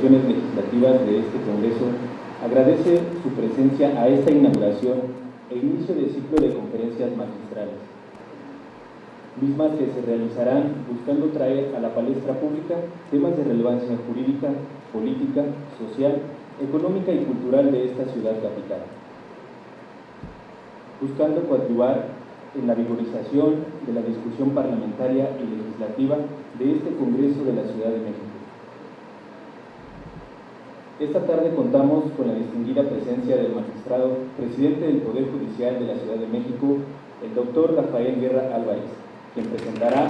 comisiones legislativas de este Congreso agradece su presencia a esta inauguración e inicio de ciclo de conferencias magistrales, mismas que se realizarán buscando traer a la palestra pública temas de relevancia jurídica, política, social, económica y cultural de esta ciudad capital, buscando coadyuvar en la vigorización de la discusión parlamentaria y legislativa de este Congreso de la Ciudad de México. Esta tarde contamos con la distinguida presencia del magistrado presidente del Poder Judicial de la Ciudad de México, el doctor Rafael Guerra Álvarez, quien presentará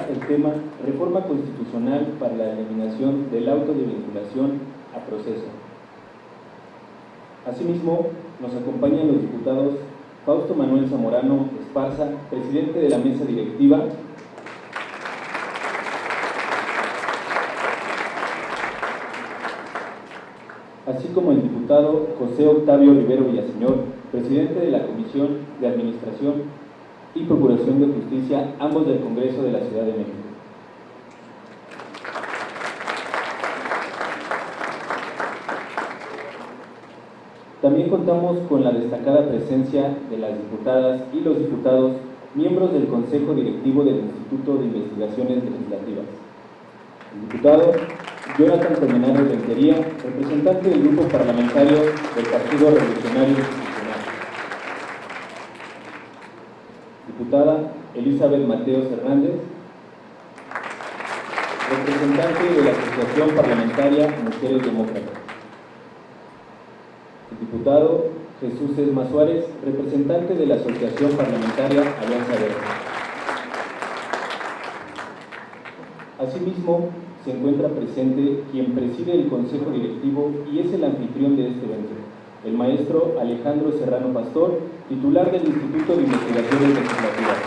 el tema Reforma Constitucional para la eliminación del auto de vinculación a proceso. Asimismo, nos acompañan los diputados Fausto Manuel Zamorano Esparza, presidente de la mesa directiva, así como el diputado José Octavio Rivero Villaseñor, presidente de la Comisión de Administración y Procuración de Justicia, ambos del Congreso de la Ciudad de México. También contamos con la destacada presencia de las diputadas y los diputados, miembros del Consejo Directivo del Instituto de Investigaciones Legislativas. El diputado Jonathan Colmenares Rentería, representante del Grupo Parlamentario del Partido Revolucionario Institucional. Diputada Elizabeth Mateos Hernández, representante de la Asociación Parlamentaria Mujeres Demócratas. El diputado Jesús Esma Suárez, representante de la Asociación Parlamentaria Alianza Verde. Asimismo, se encuentra presente quien preside el Consejo Directivo y es el anfitrión de este evento, el maestro Alejandro Serrano Pastor, titular del Instituto de Investigaciones Legislativas.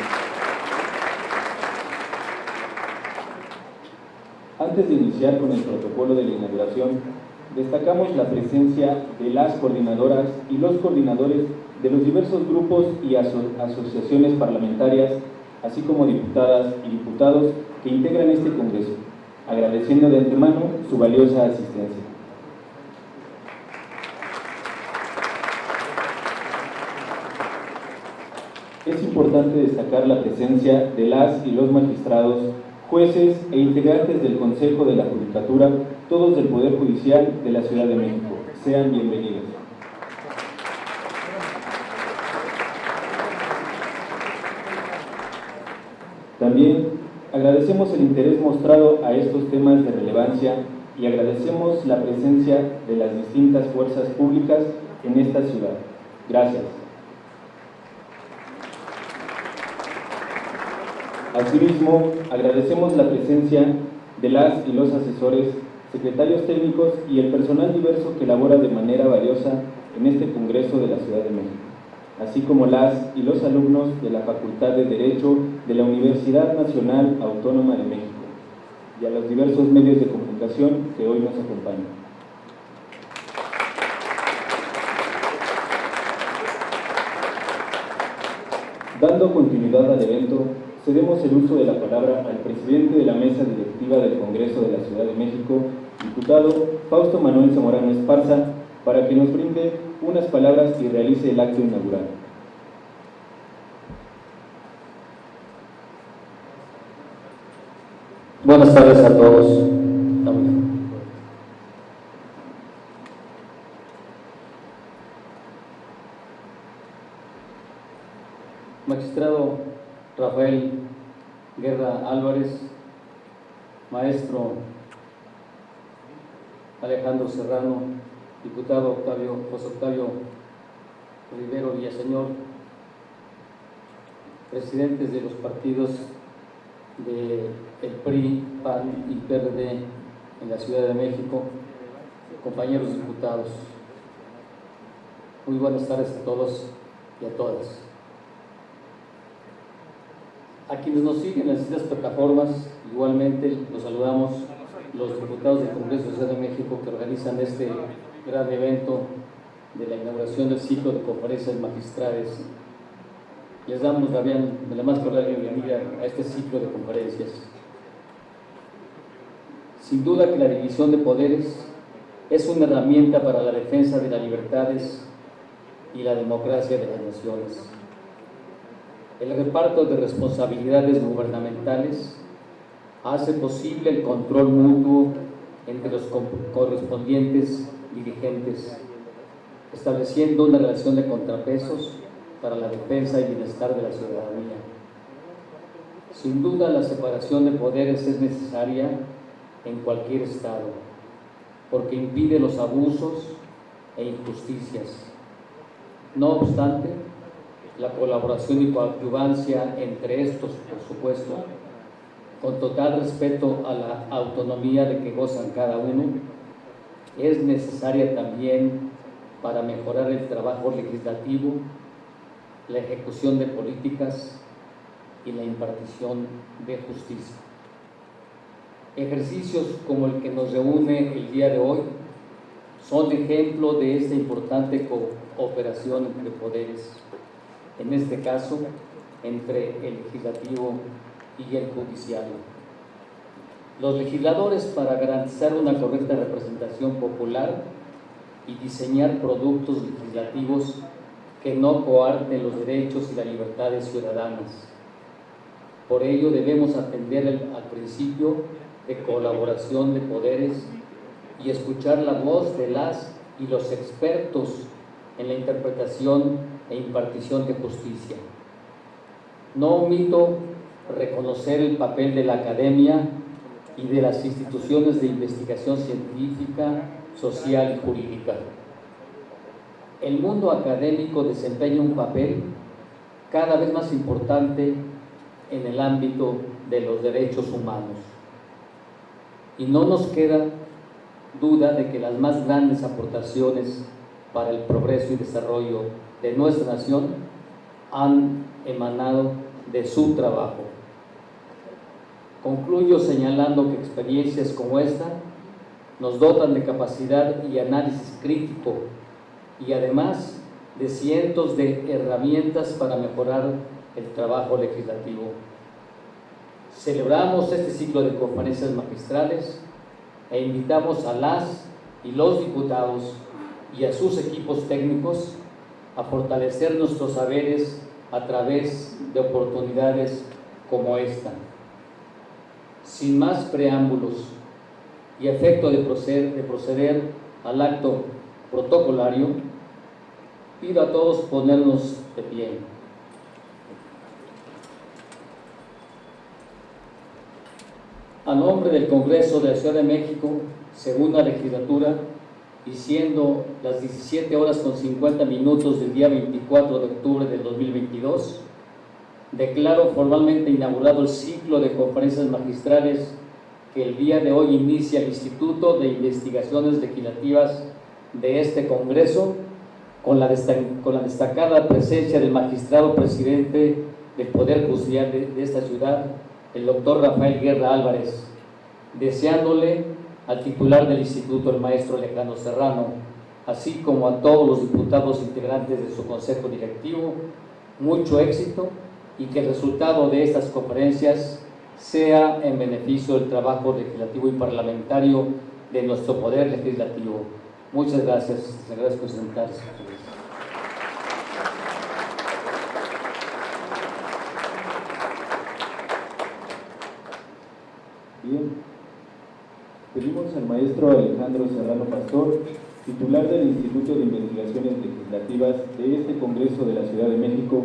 Antes de iniciar con el protocolo de la inauguración, destacamos la presencia de las coordinadoras y los coordinadores de los diversos grupos y asociaciones parlamentarias, así como diputadas y diputados que integran este Congreso, agradeciendo de antemano su valiosa asistencia. Es importante destacar la presencia de las y los magistrados, jueces e integrantes del Consejo de la Judicatura, todos del Poder Judicial de la Ciudad de México. Sean bienvenidos. También agradecemos el interés mostrado a estos temas de relevancia y agradecemos la presencia de las distintas fuerzas públicas en esta ciudad. Gracias. Asimismo, agradecemos la presencia de las y los asesores, secretarios técnicos y el personal diverso que labora de manera valiosa en este Congreso de la Ciudad de México, así como las y los alumnos de la Facultad de Derecho de la Universidad Nacional Autónoma de México y a los diversos medios de comunicación que hoy nos acompañan. Dando continuidad al evento, cedemos el uso de la palabra al presidente de la mesa directiva del Congreso de la Ciudad de México, diputado Fausto Manuel Zamorano Esparza, para que nos brinde unas palabras y realice el acto inaugural. Buenas tardes a todos. Magistrado Rafael Guerra Álvarez, maestro Alejandro Serrano, diputado José Octavio Rivero Villaseñor, presidentes de los partidos del PRI, PAN y PRD en la Ciudad de México, compañeros diputados, muy buenas tardes a todos y a todas. A quienes nos siguen en las distintas plataformas, igualmente los saludamos, los diputados del Congreso de la Ciudad de México que organizan este gran evento de la inauguración del ciclo de conferencias magistrales Les damos la más cordial bienvenida a este ciclo de conferencias. Sin duda que la división de poderes es una herramienta para la defensa de las libertades y la democracia de las naciones. El reparto de responsabilidades gubernamentales hace posible el control mutuo entre los correspondientes dirigentes, estableciendo una relación de contrapesos para la defensa y bienestar de la ciudadanía. Sin duda, la separación de poderes es necesaria en cualquier estado, porque impide los abusos e injusticias. No obstante, la colaboración y coadyuvancia entre estos, por supuesto, con total respeto a la autonomía de que gozan cada uno, es necesaria también para mejorar el trabajo legislativo, la ejecución de políticas y la impartición de justicia. Ejercicios como el que nos reúne el día de hoy son ejemplo de esta importante cooperación entre poderes, en este caso entre el legislativo y el judicial. Los legisladores, para garantizar una correcta representación popular y diseñar productos legislativos que no coarten los derechos y las libertades ciudadanas. Por ello debemos atender al principio de colaboración de poderes y escuchar la voz de las y los expertos en la interpretación e impartición de justicia. No omito reconocer el papel de la academia y de las instituciones de investigación científica, social y jurídica. El mundo académico desempeña un papel cada vez más importante en el ámbito de los derechos humanos. Y no nos queda duda de que las más grandes aportaciones para el progreso y desarrollo de nuestra nación han emanado de su trabajo. Concluyo señalando que experiencias como esta nos dotan de capacidad y análisis crítico y además de cientos de herramientas para mejorar el trabajo legislativo. Celebramos este ciclo de conferencias magistrales e invitamos a las y los diputados y a sus equipos técnicos a fortalecer nuestros saberes a través de oportunidades como esta. Sin más preámbulos y a efecto de proceder al acto protocolario, pido a todos ponernos de pie. A nombre del Congreso de la Ciudad de México, segunda legislatura, y siendo las 17:50 del día 24 de octubre del 2022, declaro formalmente inaugurado el ciclo de conferencias magistrales que el día de hoy inicia el Instituto de Investigaciones Legislativas de este Congreso, con la destacada presencia del magistrado presidente del Poder Judicial de esta ciudad, el doctor Rafael Guerra Álvarez, deseándole al titular del Instituto, el maestro Alejandro Serrano, así como a todos los diputados integrantes de su consejo directivo, mucho éxito y que el resultado de estas conferencias sea en beneficio del trabajo legislativo y parlamentario de nuestro Poder Legislativo. Muchas gracias. Les agradezco sentarse. Bien, pedimos al maestro Alejandro Serrano Pastor, titular del Instituto de Investigaciones Legislativas de este Congreso de la Ciudad de México,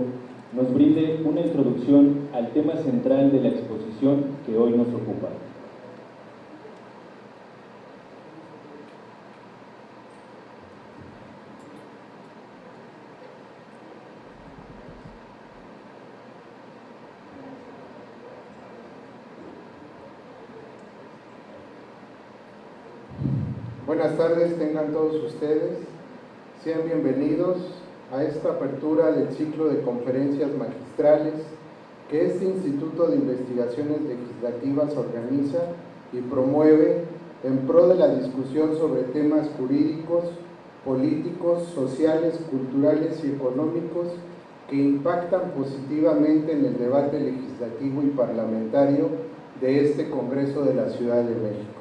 nos brinde una introducción al tema central de la exposición que hoy nos ocupa. Buenas tardes, tengan todos ustedes. Sean bienvenidos a esta apertura del ciclo de conferencias magistrales que este Instituto de Investigaciones Legislativas organiza y promueve en pro de la discusión sobre temas jurídicos, políticos, sociales, culturales y económicos que impactan positivamente en el debate legislativo y parlamentario de este Congreso de la Ciudad de México.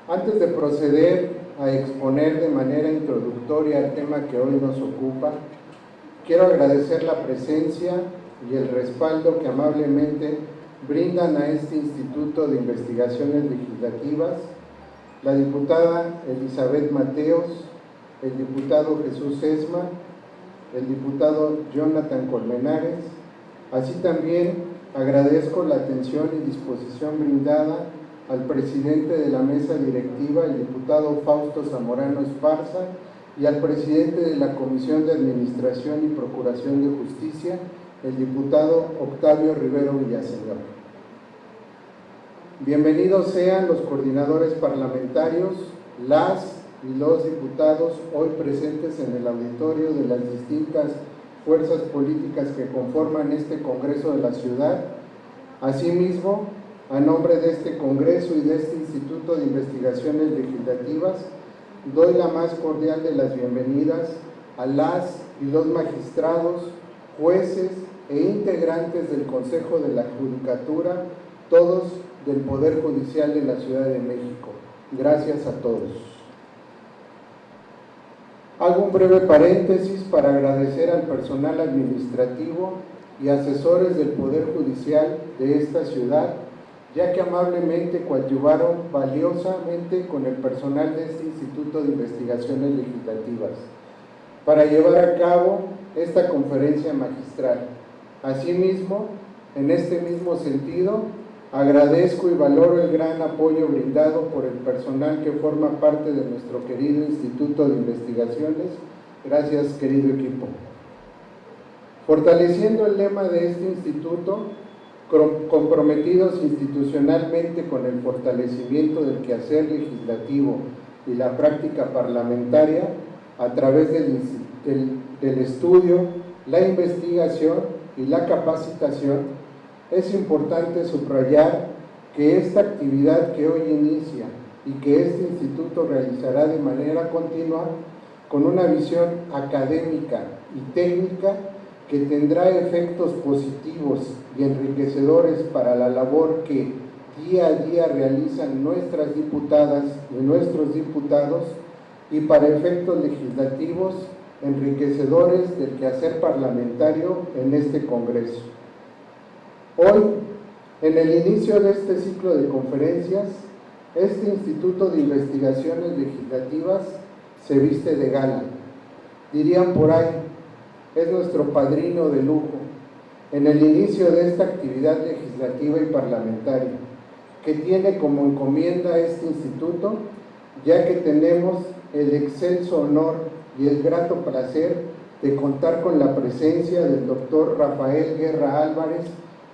Antes de proceder a exponer de manera introductoria el tema que hoy nos ocupa, quiero agradecer la presencia y el respaldo que amablemente brindan a este Instituto de Investigaciones Legislativas la diputada Elizabeth Mateos, el diputado Jesús Esma, el diputado Jonathan Colmenares. Así también agradezco la atención y disposición brindada al presidente de la mesa directiva, el diputado Fausto Zamorano Esparza, y al presidente de la Comisión de Administración y Procuración de Justicia, el diputado Octavio Rivero Villaseñor. Bienvenidos sean los coordinadores parlamentarios, las y los diputados hoy presentes en el auditorio de las distintas fuerzas políticas que conforman este Congreso de la Ciudad. Asimismo, a nombre de este Congreso y de este Instituto de Investigaciones Legislativas, doy la más cordial de las bienvenidas a las y los magistrados, jueces e integrantes del Consejo de la Judicatura, todos del Poder Judicial de la Ciudad de México. Gracias a todos. Hago un breve paréntesis para agradecer al personal administrativo y asesores del Poder Judicial de esta ciudad, ya que amablemente coadyuvaron valiosamente con el personal de este Instituto de Investigaciones Legislativas para llevar a cabo esta conferencia magistral. Asimismo, en este mismo sentido, agradezco y valoro el gran apoyo brindado por el personal que forma parte de nuestro querido Instituto de Investigaciones. Gracias, querido equipo. Fortaleciendo el lema de este instituto, comprometidos institucionalmente con el fortalecimiento del quehacer legislativo y la práctica parlamentaria a través del estudio, la investigación y la capacitación, es importante subrayar que esta actividad que hoy inicia y que este instituto realizará de manera continua, con una visión académica y técnica que tendrá efectos positivos y enriquecedores para la labor que día a día realizan nuestras diputadas y nuestros diputados, y para efectos legislativos enriquecedores del quehacer parlamentario en este Congreso. Hoy, en el inicio de este ciclo de conferencias, este Instituto de Investigaciones Legislativas se viste de gala. Dirían por ahí, es nuestro padrino de lujo en el inicio de esta actividad legislativa y parlamentaria, que tiene como encomienda este instituto, ya que tenemos el excelso honor y el grato placer de contar con la presencia del doctor Rafael Guerra Álvarez,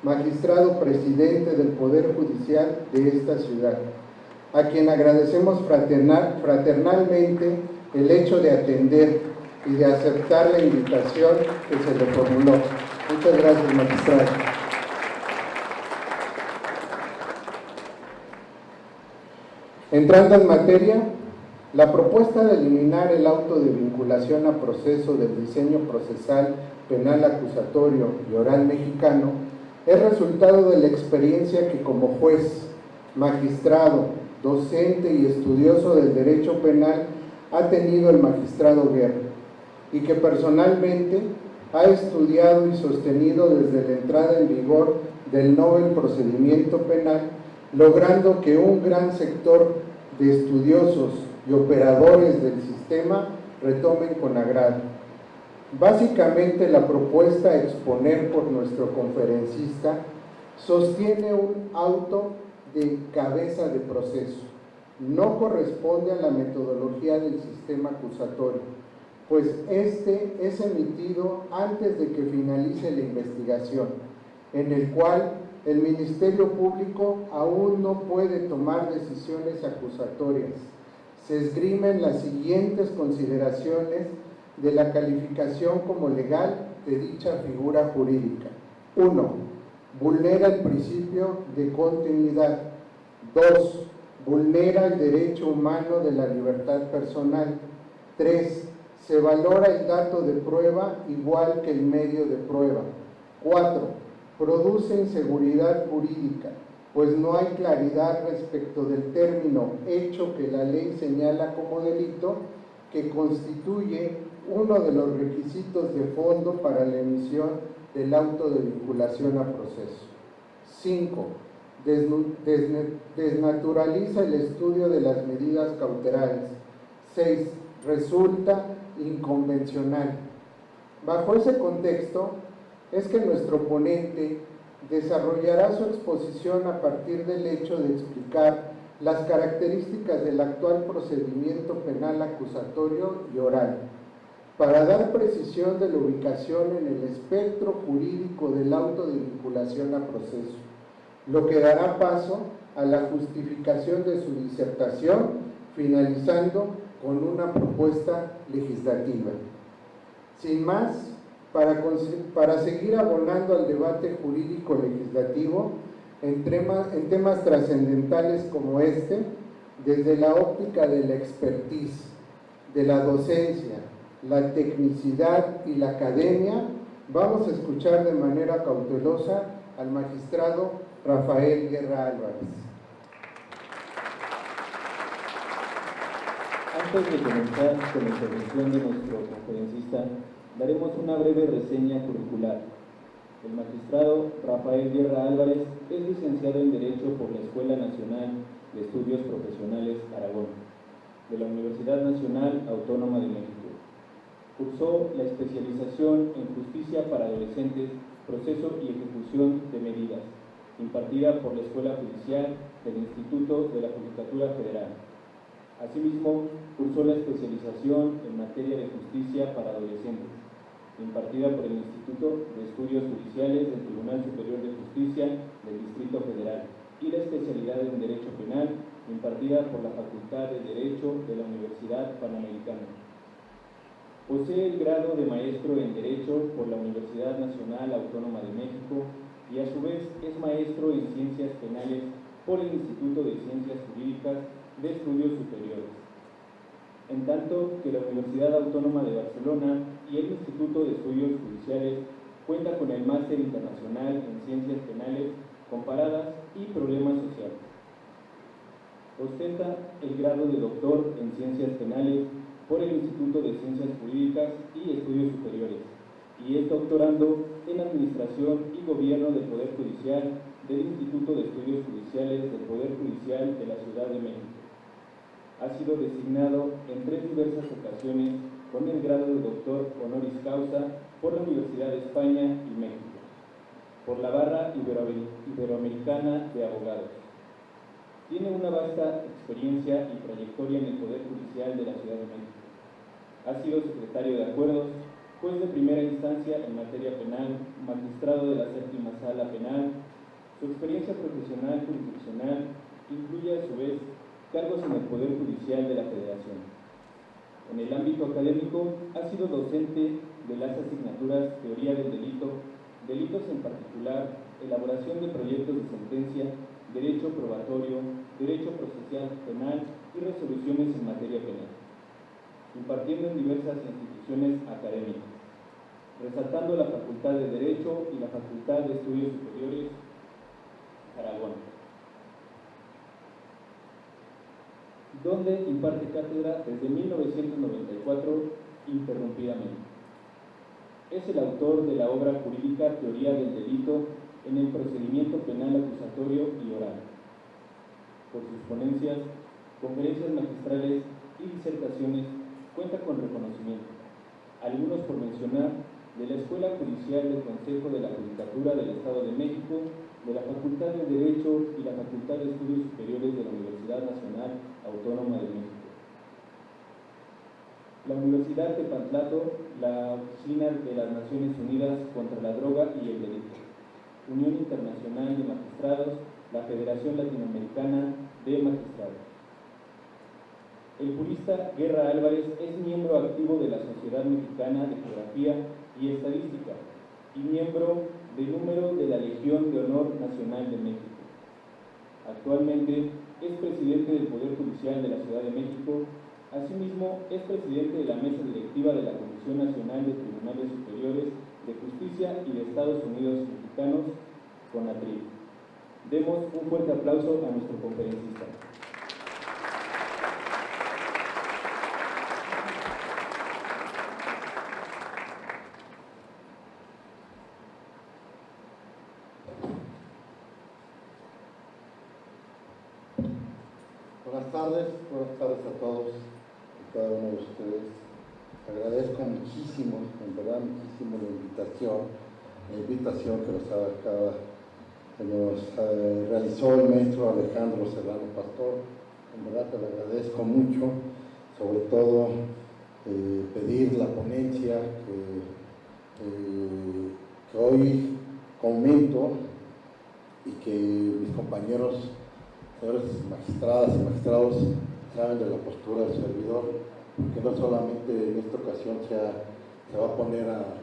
magistrado presidente del Poder Judicial de esta ciudad, a quien agradecemos fraternalmente el hecho de atender y de aceptar la invitación que se le formuló. Muchas gracias, magistrado. Entrando en materia, la propuesta de eliminar el auto de vinculación a proceso del diseño procesal penal acusatorio y oral mexicano es resultado de la experiencia que como juez, magistrado, docente y estudioso del derecho penal ha tenido el magistrado Guerra, y que personalmente ha estudiado y sostenido desde la entrada en vigor del nuevo procedimiento penal, logrando que un gran sector de estudiosos y operadores del sistema retomen con agrado. Básicamente, la propuesta a exponer por nuestro conferencista sostiene un auto de cabeza de proceso. No corresponde a la metodología del sistema acusatorio, pues este es emitido antes de que finalice la investigación, en el cual el Ministerio Público aún no puede tomar decisiones acusatorias. Se esgrimen las siguientes consideraciones de la calificación como legal de dicha figura jurídica. 1. Vulnera el principio de continuidad. 2. Vulnera el derecho humano de la libertad personal. 3. Se valora el dato de prueba igual que el medio de prueba. 4. Produce inseguridad jurídica, pues no hay claridad respecto del término hecho que la ley señala como delito, que constituye uno de los requisitos de fondo para la emisión del auto de vinculación a proceso. 5. Desnaturaliza el estudio de las medidas cautelares. 6. Resulta inconvencional. Bajo ese contexto, es que nuestro ponente desarrollará su exposición a partir del hecho de explicar las características del actual procedimiento penal acusatorio y oral, para dar precisión de la ubicación en el espectro jurídico del auto de vinculación a proceso, lo que dará paso a la justificación de su disertación, finalizando con una propuesta legislativa. Sin más, para seguir abonando al debate jurídico legislativo en temas trascendentales como este, desde la óptica de la expertise, de la docencia, la tecnicidad y la academia, vamos a escuchar de manera cautelosa al magistrado Rafael Guerra Álvarez. Antes de comenzar con la intervención de nuestro conferencista, daremos una breve reseña curricular. El magistrado Rafael Guerra Álvarez es licenciado en Derecho por la Escuela Nacional de Estudios Profesionales Aragón, de la Universidad Nacional Autónoma de México. Cursó la especialización en Justicia para Adolescentes, Proceso y Ejecución de Medidas, impartida por la Escuela Judicial del Instituto de la Judicatura Federal. Asimismo, cursó la especialización en materia de Justicia para Adolescentes, impartida por el Instituto de Estudios Judiciales del Tribunal Superior de Justicia del Distrito Federal, y la especialidad en Derecho Penal, impartida por la Facultad de Derecho de la Universidad Panamericana. Posee el grado de Maestro en Derecho por la Universidad Nacional Autónoma de México y a su vez es Maestro en Ciencias Penales por el Instituto de Ciencias Jurídicas de Estudios Superiores. En tanto que la Universidad Autónoma de Barcelona y el Instituto de Estudios Judiciales cuenta con el Máster Internacional en Ciencias Penales Comparadas y Problemas Sociales. Ostenta el grado de Doctor en Ciencias Penales por el Instituto de Ciencias Jurídicas y Estudios Superiores y es doctorando en Administración y Gobierno del Poder Judicial del Instituto de Estudios Judiciales del Poder Judicial de la Ciudad de México. Ha sido designado en 3 diversas ocasiones con el grado de Doctor Honoris Causa por la Universidad de España y México, por la Barra Iberoamericana de Abogados. Tiene una vasta experiencia y trayectoria en el Poder Judicial de la Ciudad de México. Ha sido secretario de Acuerdos, juez de primera instancia en materia penal, magistrado de la Séptima Sala Penal. Su experiencia profesional jurisdiccional incluye a su vez cargos en el Poder Judicial de la Federación. En el ámbito académico, ha sido docente de las asignaturas Teoría del Delito, Delitos en particular, Elaboración de Proyectos de Sentencia, Derecho Probatorio, Derecho Procesal Penal y Resoluciones en materia penal, impartiendo en diversas instituciones académicas, resaltando la Facultad de Derecho y la Facultad de Estudios Superiores Aragón, donde imparte cátedra desde 1994 interrumpidamente. Es el autor de la obra jurídica Teoría del Delito en el Procedimiento Penal Acusatorio y Oral. Por sus ponencias, conferencias magistrales y disertaciones cuenta con reconocimiento, algunos por mencionar, de la Escuela Judicial del Consejo de la Judicatura del Estado de México, de la Facultad de Derecho y la Facultad de Estudios Superiores de la Universidad Nacional Autónoma de México. La Universidad de Pantlato, la Oficina de las Naciones Unidas contra la Droga y el Delito, Unión Internacional de Magistrados, la Federación Latinoamericana de Magistrados. El jurista Guerra Álvarez es miembro activo de la Sociedad Mexicana de Geografía y Estadística y miembro del número de la Legión de Honor Nacional de México. Actualmente es presidente del Poder Judicial de la Ciudad de México Asimismo, es presidente de la mesa directiva de la Comisión Nacional de Tribunales Superiores de Justicia y de Estados Unidos Mexicanos, CONATRIM. Demos un fuerte aplauso a nuestro conferencista. Buenas tardes a todos y cada uno de ustedes. Agradezco muchísimo, en verdad muchísimo la invitación que nos realizó el maestro Alejandro Serrano Pastor. En verdad te lo agradezco mucho, sobre todo pedir la ponencia que hoy comento y que mis compañeros, señores magistradas y magistrados, saben de la postura del servidor, que no solamente en esta ocasión se va a poner a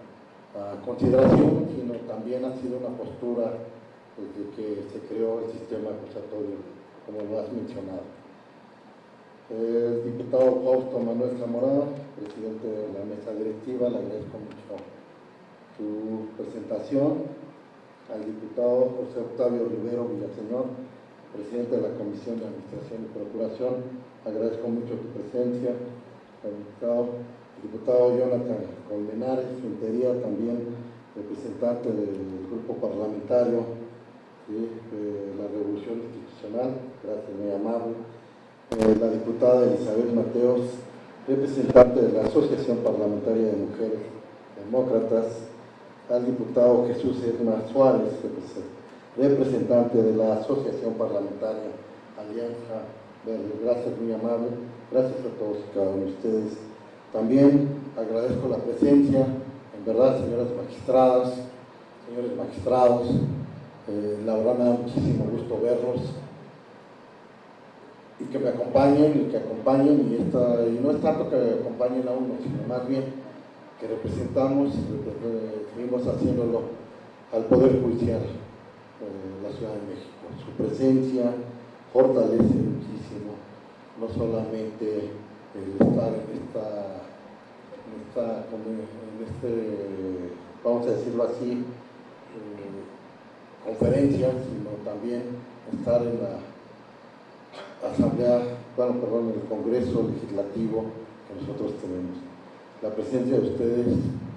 consideración, sino también ha sido una postura desde que se creó el sistema acusatorio, como lo has mencionado. El diputado Fausto Manuel Zamora, presidente de la mesa directiva, le agradezco mucho su presentación. Al diputado José Octavio Rivero Villaseñor, presidente de la Comisión de Administración y Procuración, agradezco mucho tu presencia. Al diputado Jonathan Colmenares Rentería, también representante del grupo parlamentario de la Revolución Institucional, gracias, muy amable. La diputada Elizabeth Mateos, representante de la Asociación Parlamentaria de Mujeres Demócratas. Al diputado Jesús Edna Suárez, representante de la Asociación Parlamentaria Alianza Verde. Gracias, muy amable. Gracias a todos y cada uno de ustedes. También agradezco la presencia, en verdad, señoras magistradas, señores magistrados. La verdad me da muchísimo gusto verlos y que me acompañen, y no es tanto que acompañen a uno, sino más bien que representamos y seguimos haciéndolo al Poder Judicial de la Ciudad de México. Su presencia fortalece muchísimo, no solamente el estar en este, vamos a decirlo así, conferencia, sino también estar en la en el Congreso Legislativo que nosotros tenemos. La presencia de ustedes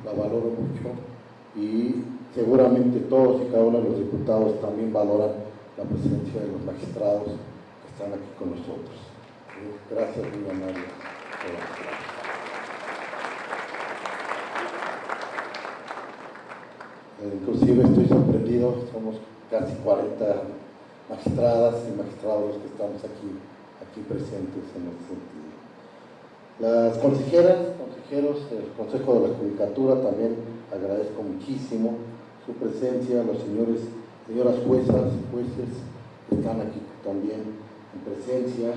la valoro mucho y seguramente todos y cada uno de los diputados también valoran la presencia de los magistrados que están aquí con nosotros. Gracias, muy amable. Inclusive estoy sorprendido, somos casi 40 magistradas y magistrados que estamos aquí presentes en este sentido. Las consejeros del Consejo de la Judicatura, también agradezco muchísimo su presencia. Los señoras juezas, jueces que están aquí también en presencia.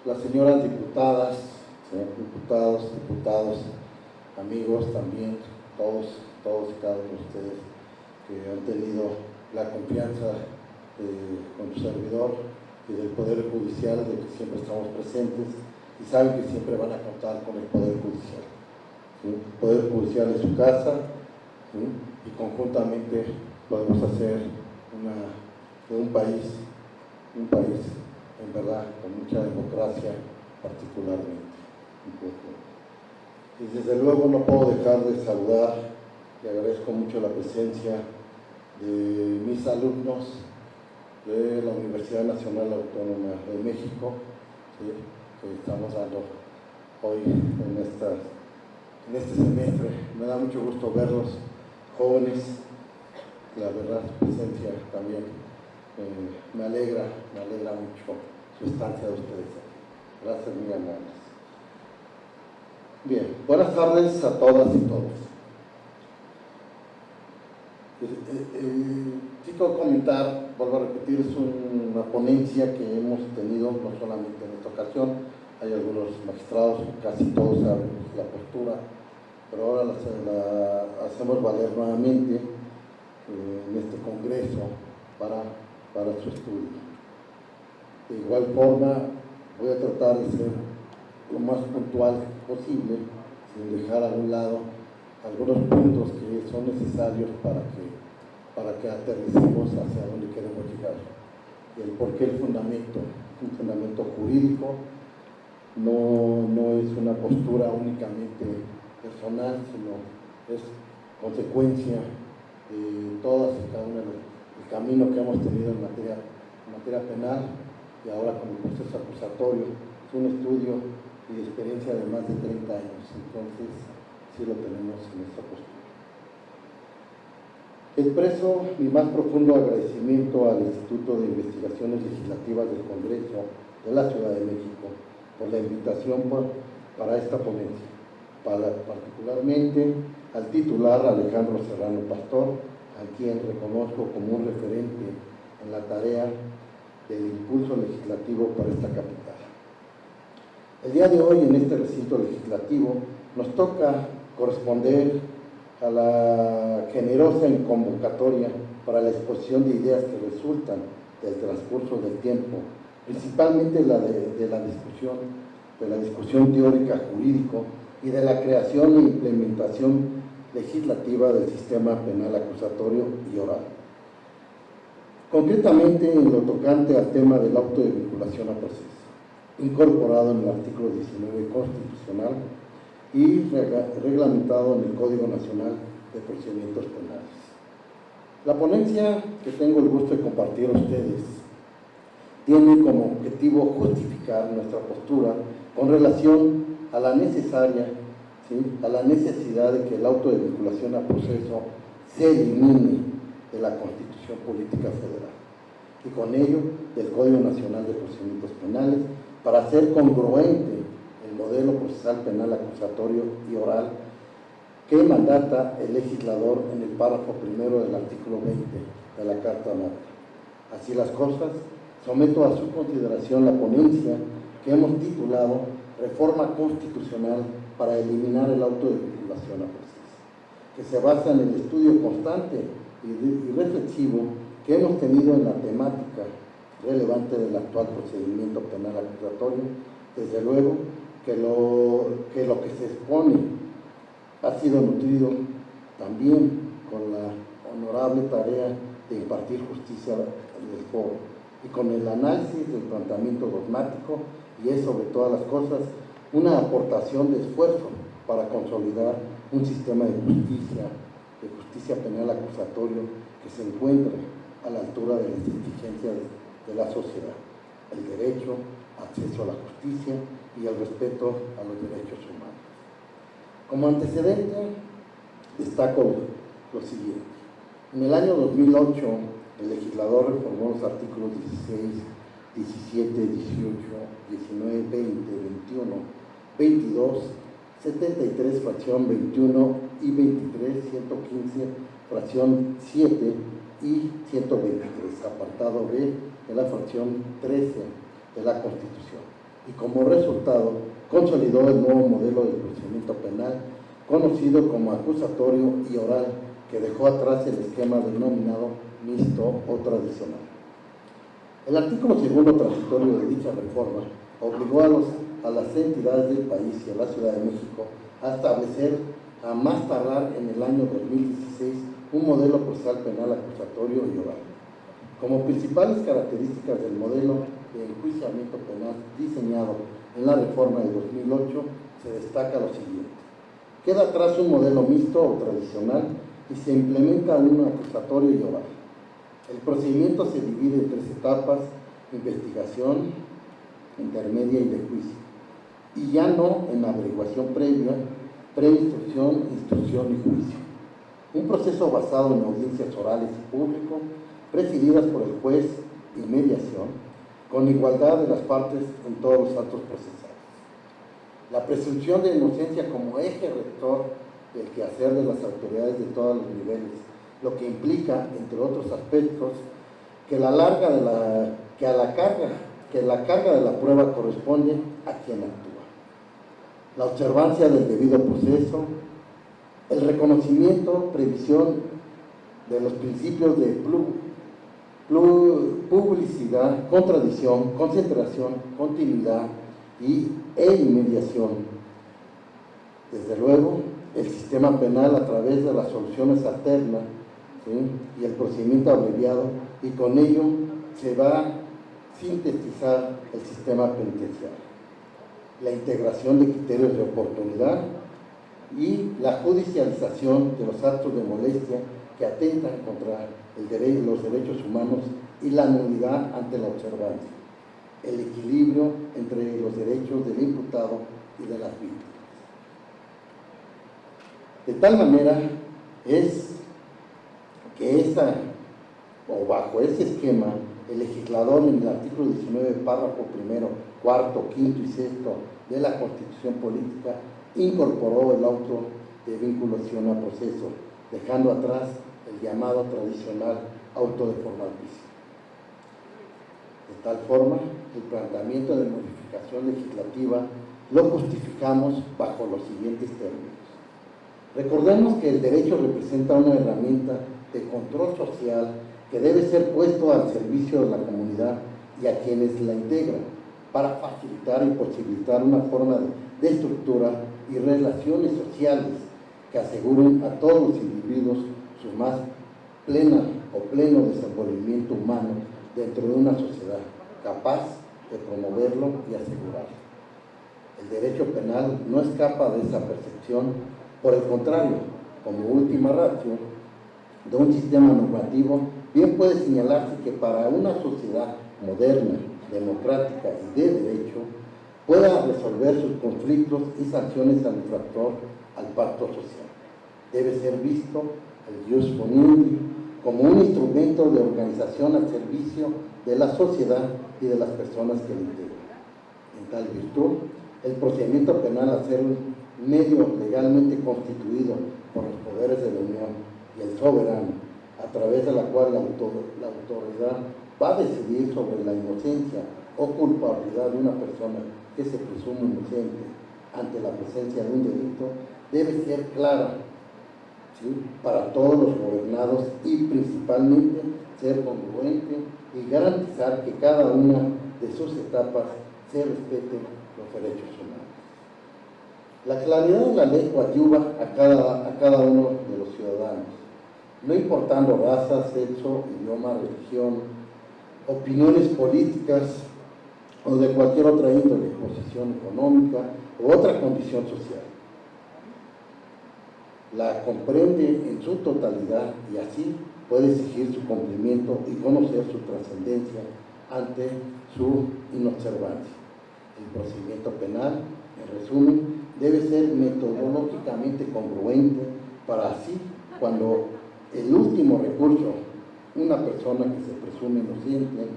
Las señoras diputadas, diputados, amigos también, todos y cada uno de ustedes que han tenido la confianza con su servidor y del Poder Judicial, de que siempre estamos presentes y saben que siempre van a contar con el Poder Judicial. ¿Sí? El Poder Judicial es su casa, ¿sí? Y conjuntamente podemos hacer un país en verdad con mucha democracia particularmente. Y desde luego no puedo dejar de saludar y agradezco mucho la presencia de mis alumnos de la Universidad Nacional Autónoma de México, ¿sí? Que estamos dando hoy en este semestre. Me da mucho gusto verlos, jóvenes, la verdad, su presencia también me alegra mucho su estancia de ustedes. Gracias, muy amables. Bien, buenas tardes a todas y todos. Sí quiero comentar, vuelvo a repetir, es una ponencia que hemos tenido no solamente en esta ocasión, hay algunos magistrados, casi todos saben la postura, pero ahora la hacemos valer nuevamente en este congreso para su estudio. De igual forma, voy a tratar de ser lo más puntual posible, sin dejar a un lado algunos puntos que son necesarios para que aterricemos hacia donde queremos llegar. Y el por qué el fundamento, un fundamento jurídico, no es una postura únicamente personal, sino es consecuencia de todas y cada uno del camino que hemos tenido en materia penal y ahora con el proceso acusatorio. Es un estudio y experiencia de más de 30 años, entonces sí lo tenemos en esta postura. Expreso mi más profundo agradecimiento al Instituto de Investigaciones Legislativas del Congreso de la Ciudad de México por la invitación para esta ponencia, particularmente al titular Alejandro Serrano Pastor, a quien reconozco como un referente en la tarea del impulso legislativo para esta capital. El día de hoy, en este recinto legislativo, nos toca corresponder a la generosa convocatoria para la exposición de ideas que resultan del transcurso del tiempo, principalmente de la discusión teórica jurídico y de la creación e implementación legislativa del sistema penal acusatorio y oral. Concretamente, en lo tocante al tema del auto de vinculación a proceso, incorporado en el artículo 19 constitucional y reglamentado en el Código Nacional de Procedimientos Penales. La ponencia que tengo el gusto de compartir a ustedes tiene como objetivo justificar nuestra postura con relación a la necesidad de que el auto de vinculación a proceso se elimine de la Constitución Política Federal y con ello del Código Nacional de Procedimientos Penales para ser congruente el modelo procesal penal acusatorio y oral que mandata el legislador en el párrafo primero del artículo 20 de la Carta Magna. Así las cosas, someto a su consideración la ponencia que hemos titulado Reforma Constitucional para eliminar el auto de vinculación a proceso, que se basa en el estudio constante y reflexivo que hemos tenido en la temática relevante del actual procedimiento penal acusatorio. Desde luego que lo que se expone ha sido nutrido también con la honorable tarea de impartir justicia del foro y con el análisis del planteamiento dogmático, y es sobre todas las cosas una aportación de esfuerzo para consolidar un sistema de justicia penal acusatorio que se encuentre a la altura de las exigencias de la sociedad: el derecho, acceso a la justicia y el respeto a los derechos humanos. Como antecedente, destaco lo siguiente. En el año 2008, el legislador reformó los artículos 16, 17, 18, 19, 20, 21, 22, 73, fracción 21 y 23, 115, fracción 7 y 123, apartado B de la fracción 13 de la Constitución, y como resultado consolidó el nuevo modelo de procedimiento penal conocido como acusatorio y oral, que dejó atrás el esquema denominado mixto o tradicional. El artículo segundo transitorio de dicha reforma obligó a las entidades del país y a la Ciudad de México a establecer, a más tardar en el año 2016, un modelo procesal penal acusatorio y oral. Como principales características del modelo de enjuiciamiento penal diseñado en la reforma de 2008 se destaca lo siguiente: queda atrás un modelo mixto o tradicional y se implementa un acusatorio y oral. El procedimiento se divide en 3 etapas: investigación, intermedia y de juicio, y ya no en averiguación previa, preinstrucción, instrucción y juicio. Un proceso basado en audiencias orales y público, presididas por el juez y mediación, con igualdad de las partes en todos los actos procesales. La presunción de inocencia como eje rector del quehacer de las autoridades de todos los niveles, lo que implica, entre otros aspectos, que la carga de la prueba corresponde a quien actúa. La observancia del debido proceso, el reconocimiento, previsión de los principios de publicidad, contradicción, concentración, continuidad y e inmediación. Desde luego, el sistema penal a través de las soluciones alternas, ¿sí?, y el procedimiento abreviado, y con ello se va a sintetizar el sistema penitenciario. La integración de criterios de oportunidad y la judicialización de los actos de molestia que atentan contra los derechos humanos y la nulidad ante la observancia. El equilibrio entre los derechos del imputado y de las víctimas. De tal manera es que bajo ese esquema, el legislador en el artículo 19, párrafo primero, cuarto, quinto y sexto de la Constitución Política incorporó el auto de vinculación a proceso, dejando atrás el llamado tradicional auto de formal juicio. De tal forma, el planteamiento de modificación legislativa lo justificamos bajo los siguientes términos. Recordemos que el derecho representa una herramienta de control social que debe ser puesto al servicio de la comunidad y a quienes la integran, para facilitar y posibilitar una forma de estructura y relaciones sociales que aseguren a todos los individuos su más pleno desenvolvimiento humano dentro de una sociedad capaz de promoverlo y asegurarlo. El derecho penal no escapa de esa percepción, por el contrario, como última ratio de un sistema normativo, bien puede señalarse que para una sociedad moderna, democrática y de derecho, pueda resolver sus conflictos y sanciones al infractor al pacto social. Debe ser visto el jus mundi como un instrumento de organización al servicio de la sociedad y de las personas que lo integran. En tal virtud, el procedimiento penal, al ser un medio legalmente constituido por los poderes de la Unión y el soberano, a través de la cual la autoridad va a decidir sobre la inocencia o culpabilidad de una persona que se presume inocente ante la presencia de un delito, debe ser clara, ¿sí?, para todos los gobernados y principalmente ser congruente y garantizar que cada una de sus etapas se respeten los derechos humanos. La claridad de la ley coadyuva a cada uno de los ciudadanos, no importando raza, sexo, idioma, religión, opiniones políticas o de cualquier otra índole, posición económica u otra condición social. La comprende en su totalidad y así puede exigir su cumplimiento y conocer su trascendencia ante su inobservancia. El procedimiento penal, en resumen, debe ser metodológicamente congruente para así, cuando el último recurso, una persona que se presume inocente,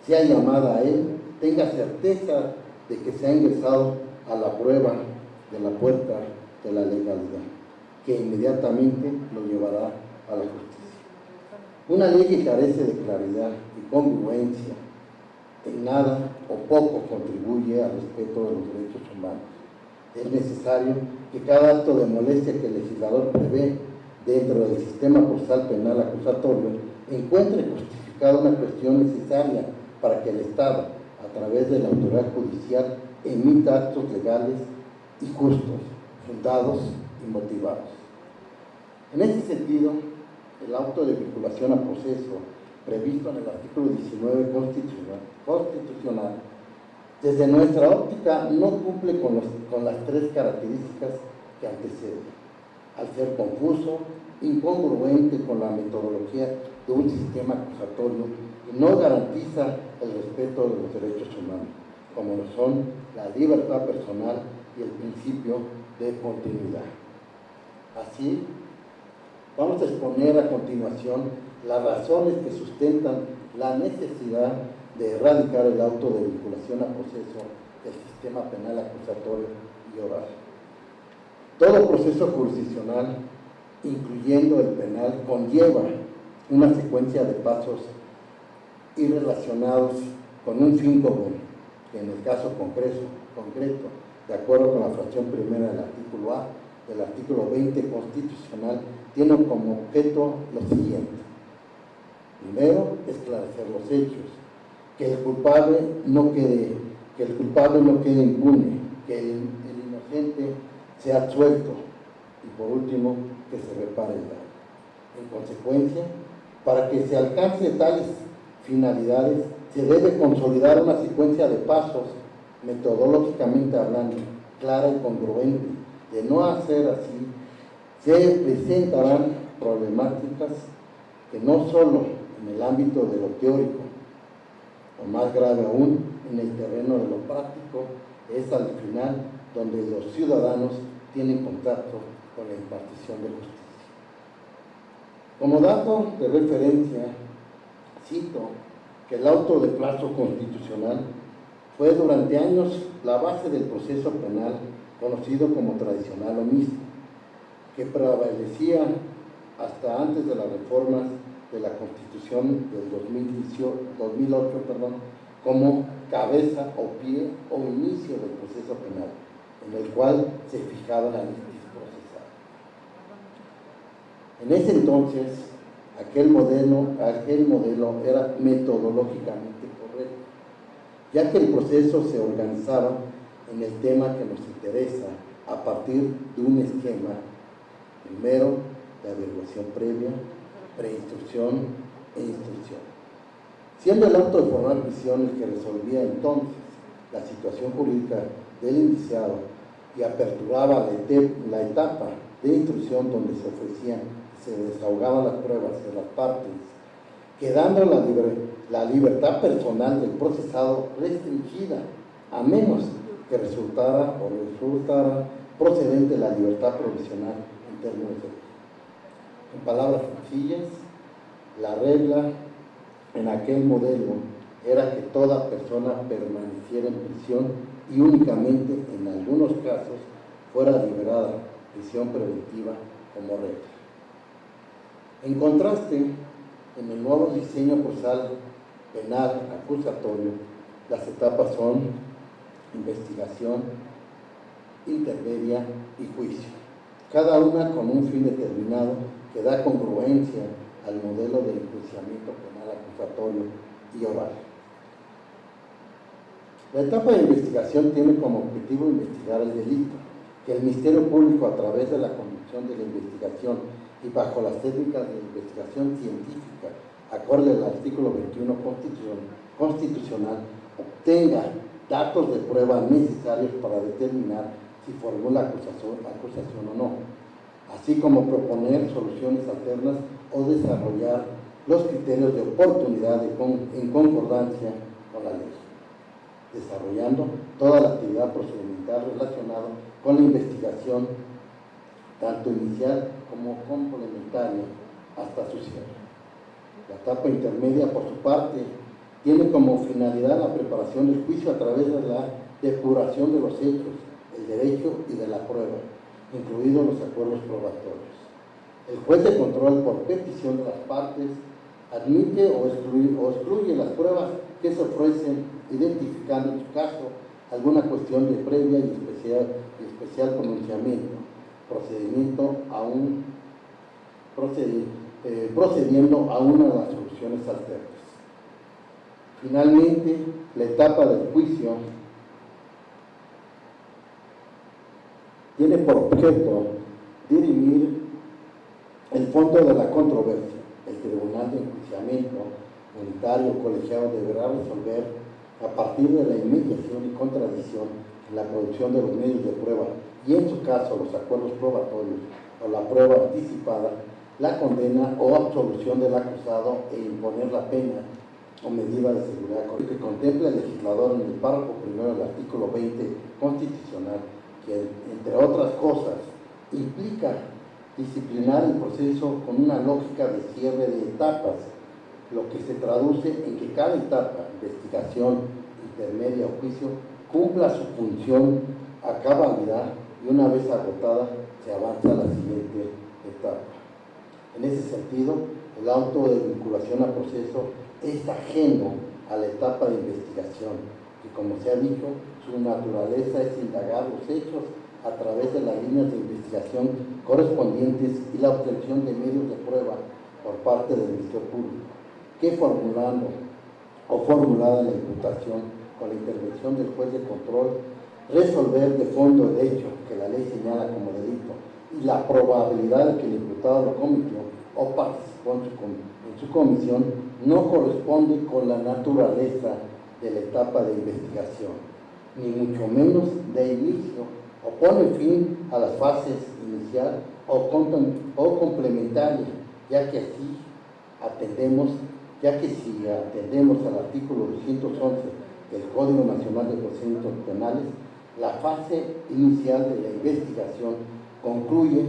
sea llamada a él, tenga certeza de que se ha ingresado a la prueba de la puerta de la legalidad, que inmediatamente lo llevará a la justicia. Una ley que carece de claridad y congruencia en nada o poco contribuye al respeto de los derechos humanos. Es necesario que cada acto de molestia que el legislador prevé dentro del sistema procesal penal acusatorio encuentre justificada una cuestión necesaria para que el Estado, a través de la autoridad judicial, emita actos legales y justos, fundados y motivados. En este sentido, el auto de vinculación a proceso previsto en el artículo 19 constitucional, desde nuestra óptica no cumple con las tres características que anteceden, al ser confuso, incongruente con la metodología de un sistema acusatorio y no garantiza el respeto de los derechos humanos, como lo son la libertad personal y el principio de continuidad. Así, vamos a exponer a continuación las razones que sustentan la necesidad de erradicar el auto de vinculación a proceso del sistema penal acusatorio y oral. Todo proceso jurisdiccional, incluyendo el penal, conlleva una secuencia de pasos irrelacionados con un fin común, que en el caso concreto, de acuerdo con la fracción primera del artículo A del artículo 20 constitucional, tiene como objeto lo siguiente. Primero, esclarecer los hechos, que el culpable no quede impune que el inocente sea absuelto y por último que se repare el daño. En consecuencia, para que se alcance tales finalidades, se debe consolidar una secuencia de pasos, metodológicamente hablando, clara y congruente. De no hacer así, se presentarán problemáticas que no solo en el ámbito de lo teórico, o más grave aún, en el terreno de lo práctico, es al final donde los ciudadanos tienen contacto con la impartición de justicia. Como dato de referencia, cito que el auto de plazo constitucional fue durante años la base del proceso penal conocido como tradicional o mixto, que prevalecía hasta antes de las reformas de la Constitución del 2008, como cabeza o pie o inicio del proceso penal, en el cual se fijaba la litis procesal. En ese entonces, aquel modelo era metodológicamente correcto, ya que el proceso se organizaba en el tema que nos interesa a partir de un esquema, primero, de averiguación previa, preinstrucción e instrucción. Siendo el auto de formal prisión el que resolvía entonces la situación jurídica del indiciado y aperturaba la etapa de instrucción donde se ofrecían y se desahogaban las pruebas de las partes, quedando la libertad personal del procesado restringida, a menos que resultara procedente la libertad provisional en términos de ley. En palabras sencillas, la regla en aquel modelo era que toda persona permaneciera en prisión y únicamente en algunos casos fuera liberada, prisión preventiva como regla. En contraste, en el nuevo diseño procesal penal acusatorio, las etapas son investigación, intermedia y juicio, cada una con un fin determinado que da congruencia al modelo de enjuiciamiento penal acusatorio y oral. La etapa de investigación tiene como objetivo investigar el delito, que el Ministerio Público, a través de la conducción de la investigación y bajo las técnicas de investigación científica, acorde al artículo 21 constitucional, obtenga datos de prueba necesarios para determinar si formula acusación o no, así como proponer soluciones alternas o desarrollar los criterios de oportunidad en concordancia con la ley, desarrollando toda la actividad procedimental relacionada con la investigación, tanto inicial como complementaria, hasta su cierre. La etapa intermedia, por su parte, tiene como finalidad la preparación del juicio a través de la depuración de los hechos, el derecho y de la prueba, incluidos los acuerdos probatorios. El juez de control, por petición de las partes, admite o excluye las pruebas que se ofrecen, identificando en su caso alguna cuestión de previa y especial pronunciamiento, procediendo a una de las soluciones alternas. Finalmente, la etapa del juicio tiene por objeto dirimir el fondo de la controversia. El Tribunal de Enjuiciamiento unitario colegiado deberá resolver a partir de la inmediación y contradicción en la producción de los medios de prueba y, en su caso, los acuerdos probatorios o la prueba anticipada, la condena o absolución del acusado e imponer la pena o medida de seguridad que contempla el legislador en el párrafo primero del artículo 20 constitucional, que, entre otras cosas, implica disciplinar el proceso con una lógica de cierre de etapas, lo que se traduce en que cada etapa, investigación, intermedia o juicio, cumpla su función a cabalidad y una vez agotada se avanza a la siguiente etapa. En ese sentido, el auto de vinculación a proceso es ajeno a la etapa de investigación, que, como se ha dicho, su naturaleza es indagar los hechos a través de las líneas de investigación correspondientes y la obtención de medios de prueba por parte del Ministerio Público, que formulada la imputación con la intervención del juez de control resolver de fondo el hecho que la ley señala como delito y la probabilidad de que el imputado lo cometió o participó en su comisión no corresponde con la naturaleza de la etapa de investigación, ni mucho menos de inicio, o pone fin a las fases inicial o complementaria, ya que si atendemos al artículo 211 del Código Nacional de Procedimientos Penales, la fase inicial de la investigación concluye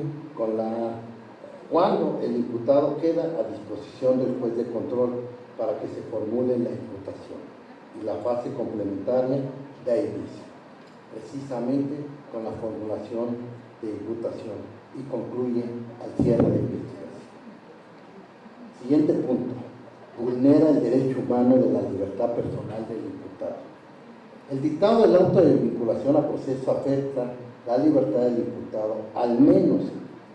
cuando el imputado queda a disposición del juez de control para que se formule la imputación, y la fase complementaria da inicio precisamente con la formulación de imputación y concluye al cierre de investigación. Siguiente punto: vulnera el derecho humano de la libertad personal del imputado. El dictado del auto de vinculación a proceso afecta la libertad del imputado, al menos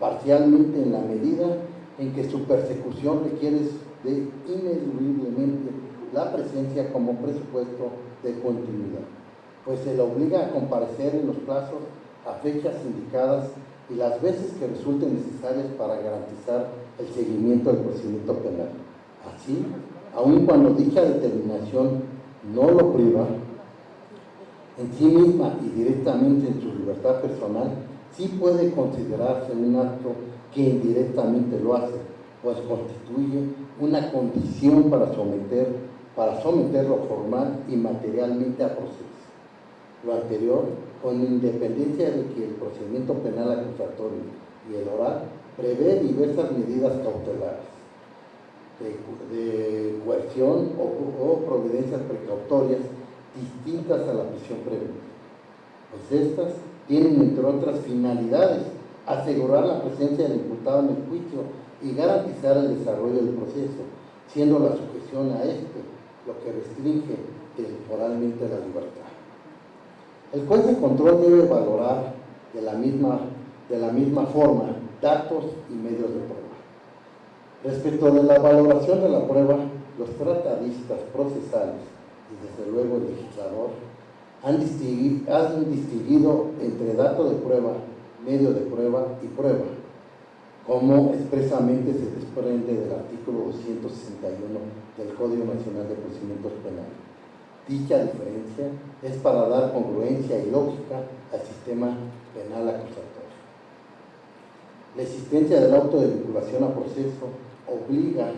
parcialmente, en la medida en que su persecución requiere de ineludiblemente la presencia como presupuesto de continuidad, pues se le obliga a comparecer en los plazos a fechas indicadas y las veces que resulten necesarias para garantizar el seguimiento del procedimiento penal. Así, aun cuando dicha determinación no lo priva en sí misma y directamente en su libertad personal, sí puede considerarse un acto que indirectamente lo hace, pues constituye una condición para someterlo formal y materialmente a proceso. Lo anterior, con independencia de que el procedimiento penal acusatorio y el oral prevé diversas medidas cautelares de coerción o providencias precautorias distintas a la prisión preventiva, pues estas tienen, entre otras finalidades, asegurar la presencia del imputado en el juicio y garantizar el desarrollo del proceso, siendo la sujeción a este lo que restringe temporalmente la libertad. El juez de control debe valorar de la misma forma datos y medios de prueba. Respecto de la valoración de la prueba, los tratadistas procesales y desde luego el legislador han distinguido entre dato de prueba, medio de prueba y prueba, como expresamente se desprende del artículo 261 del Código Nacional de Procedimientos Penales. Dicha diferencia es para dar congruencia y lógica al sistema penal acusatorio. La existencia del auto de vinculación a proceso obliga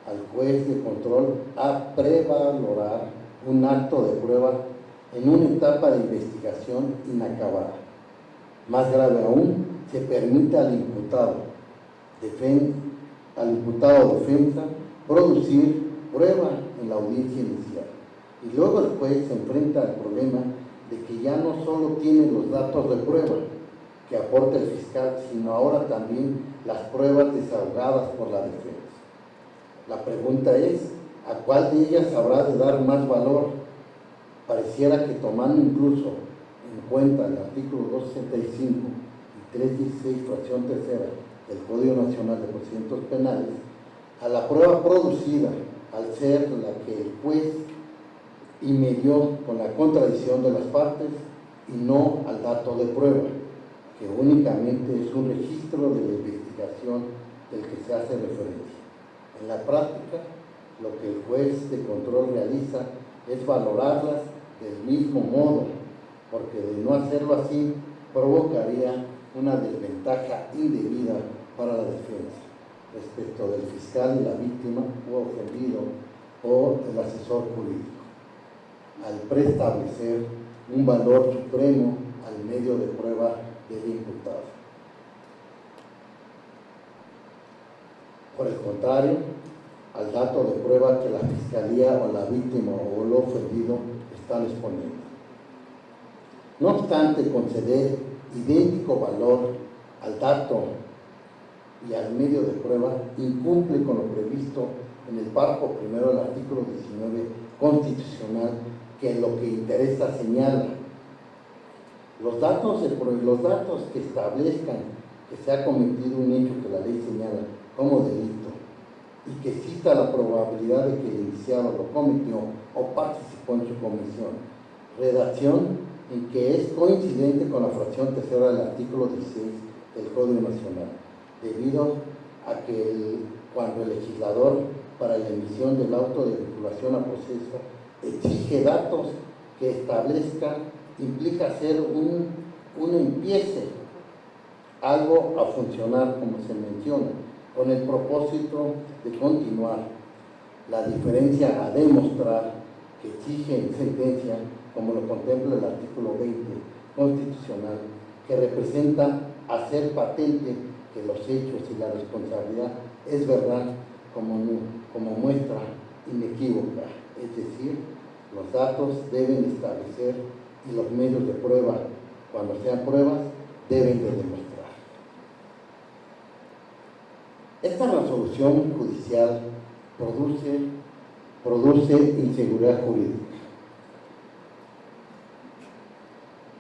al juez de control a prevalorar un acto de prueba en una etapa de investigación inacabada. Más grave aún, se permite al imputado defensa producir prueba en la audiencia inicial. Y luego el juez se enfrenta al problema de que ya no solo tiene los datos de prueba que aporta el fiscal, sino ahora también las pruebas desahogadas por la defensa. La pregunta es, ¿a cuál de ellas habrá de dar más valor? Pareciera que, tomando incluso en cuenta el artículo 265 y 316, fracción tercera del Código Nacional de Procedimientos Penales, a la prueba producida, al ser la que el juez medió con la contradicción de las partes, y no al dato de prueba, que únicamente es un registro de la investigación del que se hace referencia. En la práctica, lo que el juez de control realiza es valorarlas del mismo modo, porque de no hacerlo así provocaría una desventaja indebida para la defensa respecto del fiscal y la víctima o ofendido o el asesor jurídico, al preestablecer un valor supremo al medio de prueba del imputado. Por el contrario, al dato de prueba que la fiscalía o la víctima o el ofendido están exponiendo. No obstante, conceder idéntico valor al dato y al medio de prueba incumple con lo previsto en el párrafo primero del artículo 19 constitucional, que lo que interesa señala: los datos que establezcan que se ha cometido un hecho que la ley señala como delito y que exista la probabilidad de que el indiciado lo cometió o participó en su comisión, redacción en que es coincidente con la fracción tercera del artículo 16 del Código Nacional, debido a que cuando el legislador, para la emisión del auto de vinculación a proceso, exige datos que establezcan, implica hacer un empiece, algo a funcionar como se menciona, con el propósito de continuar. La diferencia a demostrar que exige en sentencia, como lo contempla el artículo 20 constitucional, que representa hacer patente que los hechos y la responsabilidad es verdad como muestra inequívoca, es decir, los datos deben establecer y los medios de prueba, cuando sean pruebas, deben de demostrar. Esta resolución judicial produce inseguridad jurídica.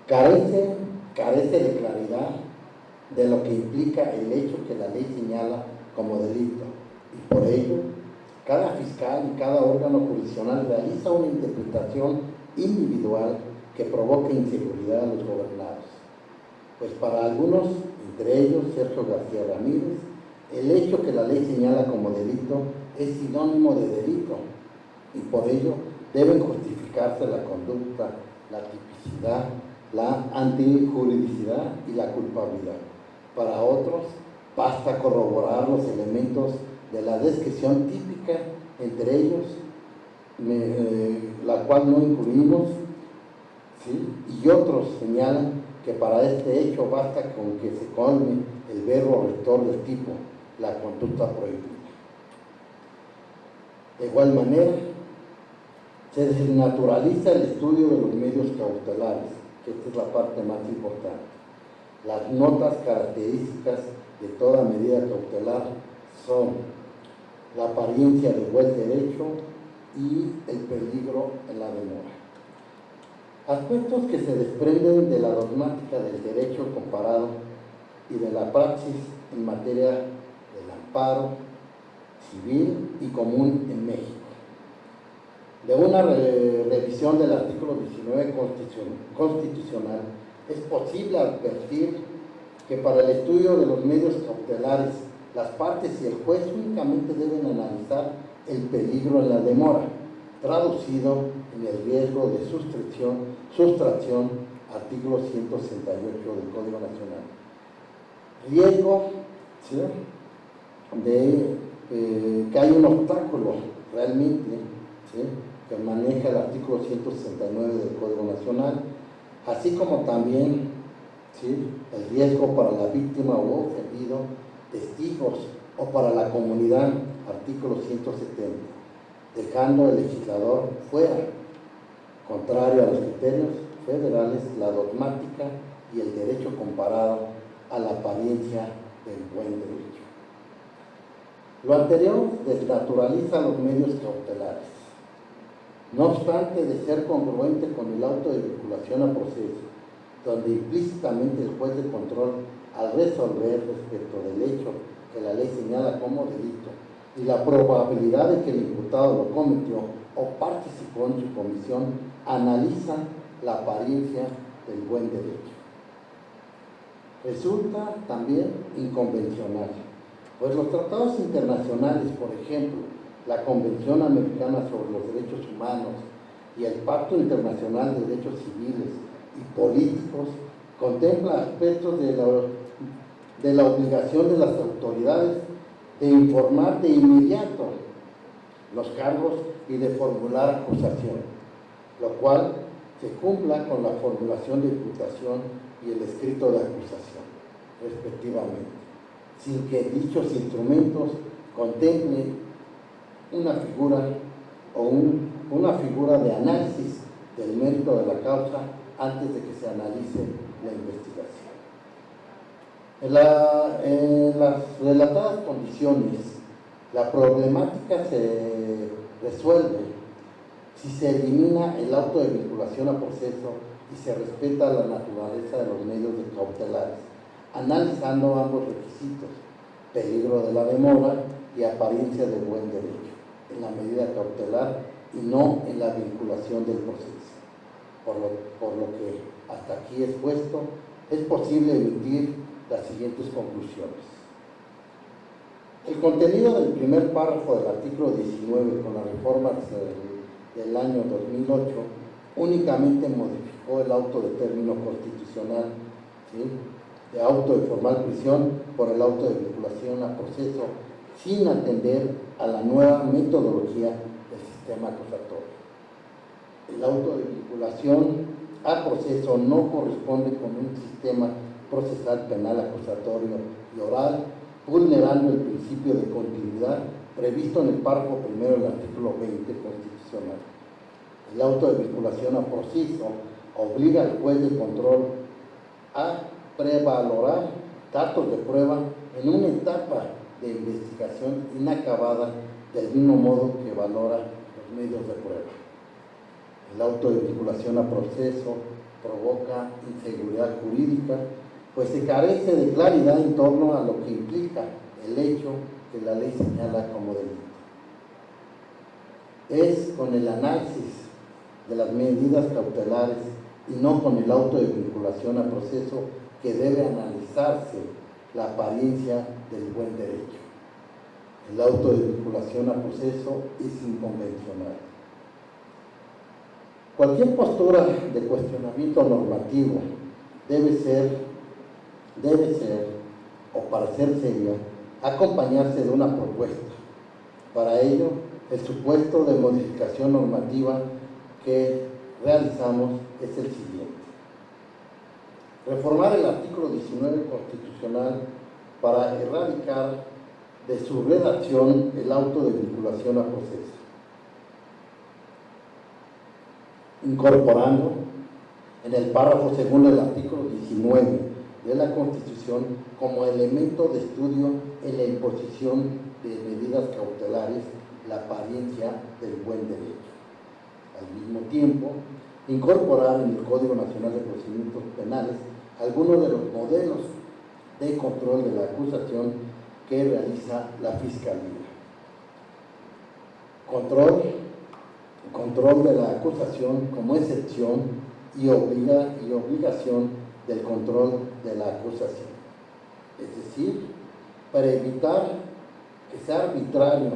Carece de claridad de lo que implica el hecho que la ley señala como delito, y por ello, cada fiscal y cada órgano jurisdiccional realiza una interpretación individual que provoca inseguridad a los gobernados. Pues para algunos, entre ellos Sergio García Ramírez, el hecho que la ley señala como delito es sinónimo de delito, y por ello deben justificarse la conducta, la tipicidad, la antijuridicidad y la culpabilidad. Para otros, basta corroborar los elementos de la descripción típica, entre ellos, la cual no incluimos, ¿sí? Y otros señalan que para este hecho basta con que se colme el verbo rector del tipo, la conducta prohibida. De igual manera, se desnaturaliza el estudio de los medios cautelares, que esta es la parte más importante. Las notas características de toda medida cautelar son la apariencia de buen derecho y el peligro en la demora. Aspectos que se desprenden de la dogmática del derecho comparado y de la praxis en materia del amparo civil y común en México. De una revisión del artículo 19 constitucional, es posible advertir que para el estudio de los medios cautelares, las partes y el juez únicamente deben analizar el peligro en la demora, traducido en el riesgo de sustracción, artículo 168 del Código Nacional. Riesgo, ¿sí?, de que hay un obstáculo realmente, ¿sí?, que maneja el artículo 169 del Código Nacional, así como también, ¿sí?, el riesgo para la víctima o ofendido, testigos o para la comunidad, artículo 170, dejando el legislador fuera, contrario a los criterios federales, la dogmática y el derecho comparado a la apariencia del buen derecho. Lo anterior desnaturaliza los medios cautelares. No obstante de ser congruente con el auto de vinculación a proceso, donde implícitamente el juez de control, al resolver respecto del hecho que la ley señala como delito y la probabilidad de que el imputado lo cometió o participó en su comisión, analiza la apariencia del buen derecho. Resulta también inconvencional, pues los tratados internacionales, por ejemplo, la Convención Americana sobre los Derechos Humanos y el Pacto Internacional de Derechos Civiles y Políticos, contemplan aspectos de la obligación de las autoridades de informar de inmediato los cargos y de formular acusación, lo cual se cumpla con la formulación de imputación y el escrito de acusación, respectivamente, sin que dichos instrumentos contemplen una figura de análisis del mérito de la causa antes de que se analice la investigación. En las relatadas condiciones, la problemática se resuelve si se elimina el auto de vinculación a proceso y se respeta la naturaleza de los medios cautelares, analizando ambos requisitos, peligro de la demora y apariencia de buen derecho, en la medida cautelar y no en la vinculación del proceso, por lo que hasta aquí expuesto, es posible emitir las siguientes conclusiones. El contenido del primer párrafo del artículo 19 con las reformas del año 2008 únicamente modificó el auto de término constitucional, ¿sí?, de auto de formal prisión por el auto de vinculación a proceso, sin atender a la nueva metodología del sistema acusatorio. El auto de vinculación a proceso no corresponde con un sistema procesal penal acusatorio y oral, vulnerando el principio de continuidad previsto en el párrafo primero del artículo 20 constitucional. El auto de vinculación a proceso obliga al juez de control a prevalorar datos de prueba en una etapa de investigación inacabada, del mismo modo que valora los medios de prueba. El auto de vinculación a proceso provoca inseguridad jurídica, pues se carece de claridad en torno a lo que implica el hecho que la ley señala como delito. Es con el análisis de las medidas cautelares y no con el auto de vinculación a proceso que debe analizarse la apariencia del buen derecho. El auto de vinculación a proceso es inconvencional. Cualquier postura de cuestionamiento normativo debe ser, o para ser seria, acompañarse de una propuesta. Para ello, el supuesto de modificación normativa que realizamos es el siguiente: reformar el artículo 19 constitucional para erradicar de su redacción el auto de vinculación a proceso, incorporando en el párrafo segundo del artículo 19 de la Constitución como elemento de estudio en la imposición de medidas cautelares la apariencia del buen derecho. Al mismo tiempo, incorporar en el Código Nacional de Procedimientos Penales algunos de los modelos de control de la acusación que realiza la Fiscalía. Control de la acusación como excepción y obligación del control de la acusación. Es decir, para evitar que sea arbitrario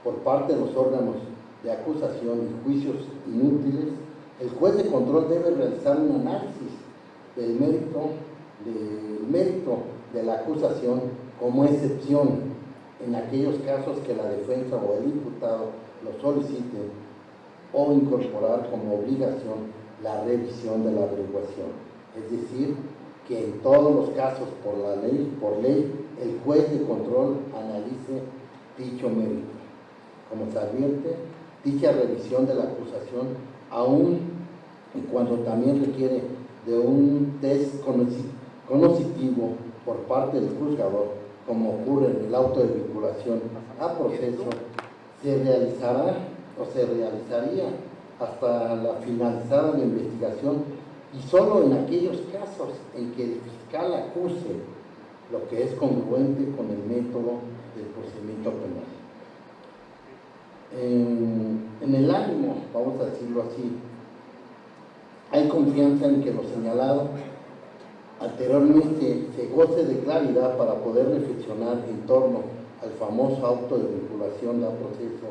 por parte de los órganos de acusación y juicios inútiles, el juez de control debe realizar un análisis del mérito de la acusación como excepción en aquellos casos que la defensa o el imputado lo solicite, o incorporar como obligación la revisión de la averiguación. Es decir, que en todos los casos por ley, el juez de control analice dicho mérito. Como se advierte, dicha revisión de la acusación, aun y cuando también requiere de un test cognitivo por parte del juzgador, como ocurre en el auto de vinculación a proceso, se realizaría hasta la finalizada la investigación, y solo en aquellos casos en que el fiscal acuse lo que es congruente con el método del procedimiento penal. En el ánimo, vamos a decirlo así, hay confianza en que lo señalado anteriormente se goce de claridad para poder reflexionar en torno al famoso auto de vinculación a proceso,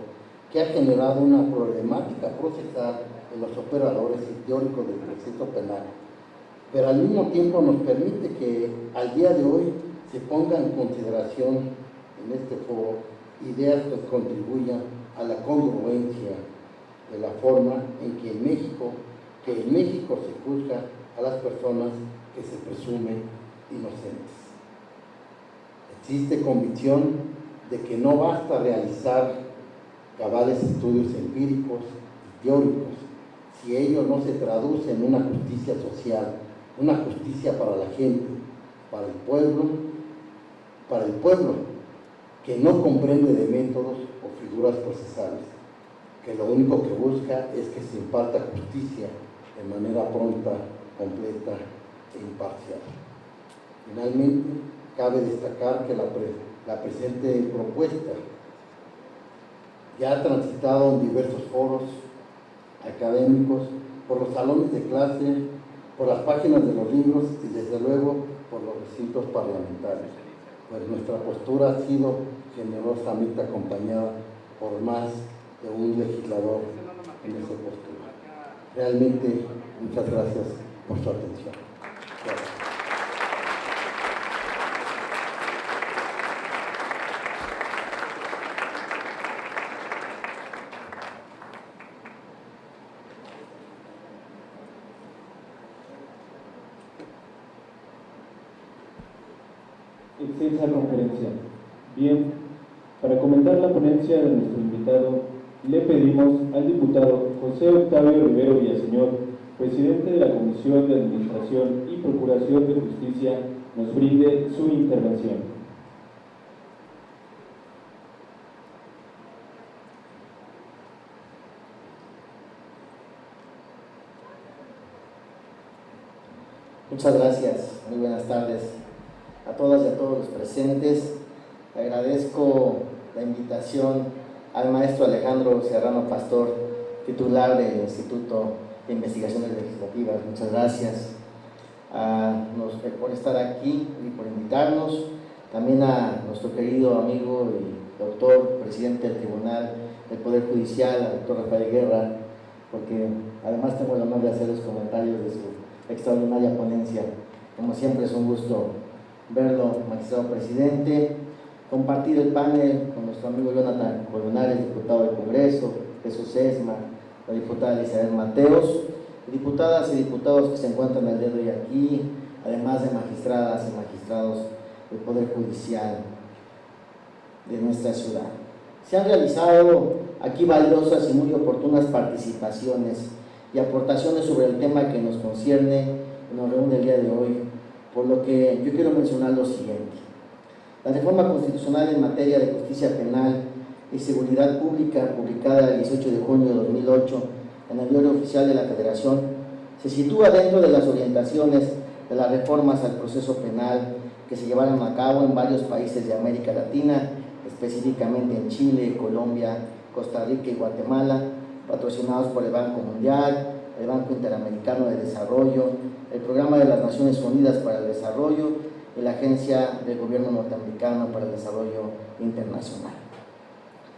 que ha generado una problemática procesal en los operadores y teóricos del proceso penal, pero al mismo tiempo nos permite que al día de hoy se ponga en consideración en este foro ideas que contribuyan a la congruencia de la forma en que en México se juzga a las personas que se presumen inocentes. Existe convicción de que no basta realizar cabales estudios empíricos y teóricos si ello no se traduce en una justicia social, una justicia para la gente, para el pueblo que no comprende de métodos o figuras procesales, que lo único que busca es que se imparta justicia de manera pronta, completa e imparcial. Finalmente, cabe destacar que la presente propuesta ya ha transitado en diversos foros académicos, por los salones de clase por las páginas de los libros y desde luego por los recintos parlamentarios, pues nuestra postura ha sido generosamente acompañada por más de un legislador en esa postura. Realmente, muchas gracias por su atención. Gracias. Excelsa conferencia. Bien, para comentar la ponencia de nuestro invitado, le pedimos al diputado José Octavio Rivero Villaseñor, presidente de la Comisión de Administración y Procuración de Justicia, nos brinde su intervención. Muchas gracias, muy buenas tardes a todas y a todos los presentes. Agradezco la invitación al maestro Alejandro Serrano Pastor, titular del Instituto de Investigaciones Legislativas. Muchas gracias por estar aquí y por invitarnos. También a nuestro querido amigo y doctor, presidente del Tribunal del Poder Judicial, al doctor Rafael Guerra, porque además tengo el honor de hacer los comentarios de su extraordinaria ponencia. Como siempre es un gusto verlo, magistrado presidente, compartir el panel con nuestro amigo Jonathan Colmenares, diputado del Congreso, Jesús Esma, la diputada Elizabeth Mateos, diputadas y diputados que se encuentran el día de hoy aquí, además de magistradas y magistrados del Poder Judicial de nuestra ciudad. Se han realizado aquí valiosas y muy oportunas participaciones y aportaciones sobre el tema que nos concierne y nos reúne el día de hoy, por lo que yo quiero mencionar lo siguiente. La reforma constitucional en materia de justicia penal y seguridad pública, publicada el 18 de junio de 2008 en el Diario Oficial de la Federación, se sitúa dentro de las orientaciones de las reformas al proceso penal que se llevaron a cabo en varios países de América Latina, específicamente en Chile, Colombia, Costa Rica y Guatemala, patrocinados por el Banco Mundial, el Banco Interamericano de Desarrollo, el Programa de las Naciones Unidas para el Desarrollo y la Agencia del Gobierno Norteamericano para el Desarrollo Internacional.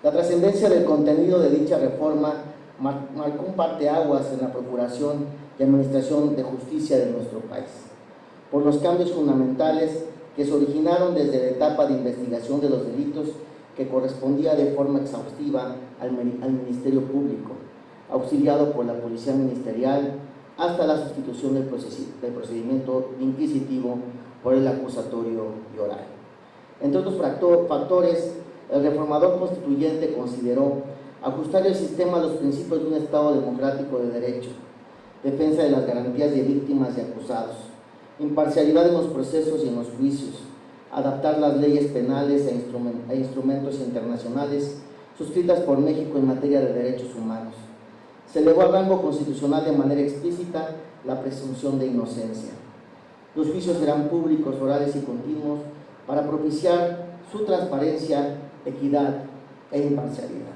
La trascendencia del contenido de dicha reforma marcó un parteaguas en la procuración y administración de justicia de nuestro país, por los cambios fundamentales que se originaron desde la etapa de investigación de los delitos que correspondía de forma exhaustiva al Ministerio Público, auxiliado por la Policía Ministerial, hasta la sustitución del procedimiento inquisitivo por el acusatorio y oral. Entre otros factores, el reformador constituyente consideró ajustar el sistema a los principios de un Estado democrático de derecho, defensa de las garantías de víctimas y acusados, imparcialidad en los procesos y en los juicios, adaptar las leyes penales a instrumentos internacionales suscritas por México en materia de derechos humanos. Se elevó al rango constitucional de manera explícita la presunción de inocencia. Los juicios serán públicos, orales y continuos para propiciar su transparencia, equidad e imparcialidad.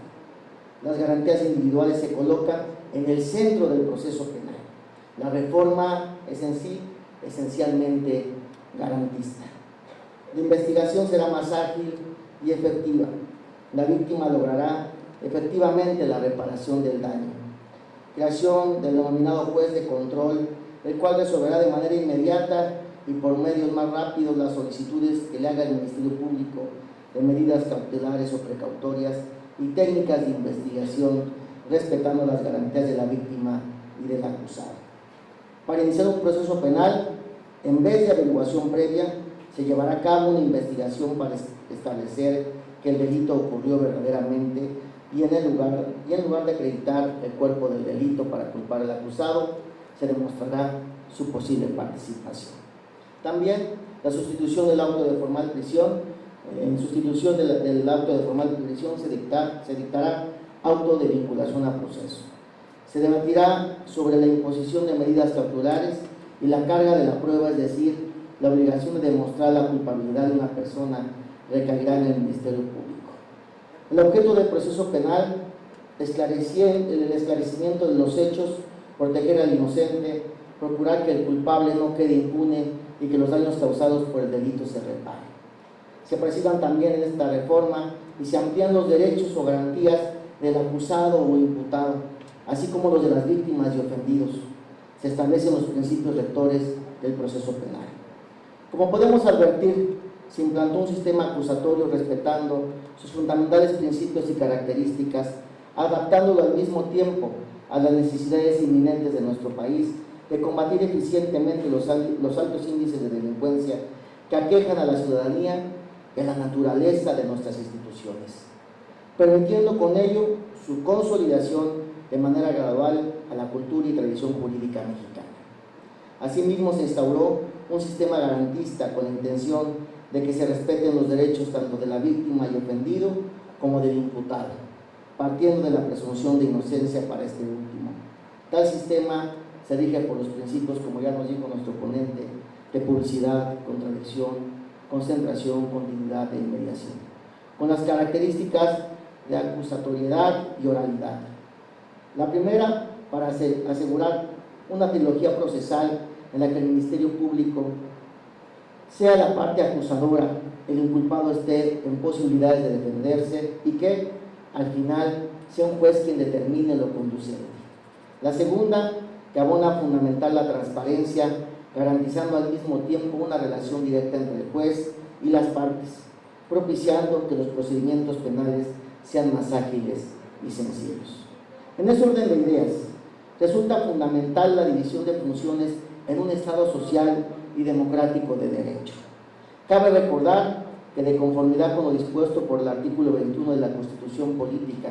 Las garantías individuales se colocan en el centro del proceso penal. La reforma es en sí esencialmente garantista. La investigación será más ágil y efectiva. La víctima logrará efectivamente la reparación del daño. Creación del denominado juez de control, el cual resolverá de manera inmediata y por medios más rápidos las solicitudes que le haga el Ministerio Público de medidas cautelares o precautorias y técnicas de investigación, respetando las garantías de la víctima y del acusado. Para iniciar un proceso penal, en vez de averiguación previa, se llevará a cabo una investigación para establecer que el delito ocurrió verdaderamente y en lugar de acreditar el cuerpo del delito para culpar al acusado, se demostrará su posible participación. También la sustitución del auto de formal prisión, en sustitución del auto de formal prisión se dictará auto de vinculación a proceso. Se debatirá sobre la imposición de medidas cautelares y la carga de la prueba, es decir, la obligación de demostrar la culpabilidad de una persona recaerá en el Ministerio Público. El objeto del proceso penal, el esclarecimiento de los hechos, proteger al inocente, procurar que el culpable no quede impune y que los daños causados por el delito se reparen. Se precisan también en esta reforma y se amplían los derechos o garantías del acusado o imputado, así como los de las víctimas y ofendidos. Se establecen los principios rectores del proceso penal. Como podemos advertir, se implantó un sistema acusatorio respetando sus fundamentales principios y características, adaptándolo al mismo tiempo a las necesidades inminentes de nuestro país de combatir eficientemente los altos índices de delincuencia que aquejan a la ciudadanía y a la naturaleza de nuestras instituciones, permitiendo con ello su consolidación de manera gradual a la cultura y tradición jurídica mexicana. Asimismo, se instauró un sistema garantista con la intención de que se respeten los derechos tanto de la víctima y ofendido como del imputado, partiendo de la presunción de inocencia para este último. Tal sistema se rige por los principios, como ya nos dijo nuestro ponente, de publicidad, contradicción, concentración, continuidad e inmediación, con las características de acusatoriedad y oralidad. La primera, para asegurar una trilogía procesal en la que el Ministerio Público sea la parte acusadora, el inculpado esté en posibilidades de defenderse y que, al final, sea un juez quien determine lo conducente. La segunda, que abona fundamental la transparencia, garantizando al mismo tiempo una relación directa entre el juez y las partes, propiciando que los procedimientos penales sean más ágiles y sencillos. En ese orden de ideas, resulta fundamental la división de funciones en un Estado social y democrático de derecho. Cabe recordar que, de conformidad con lo dispuesto por el artículo 21 de la Constitución Política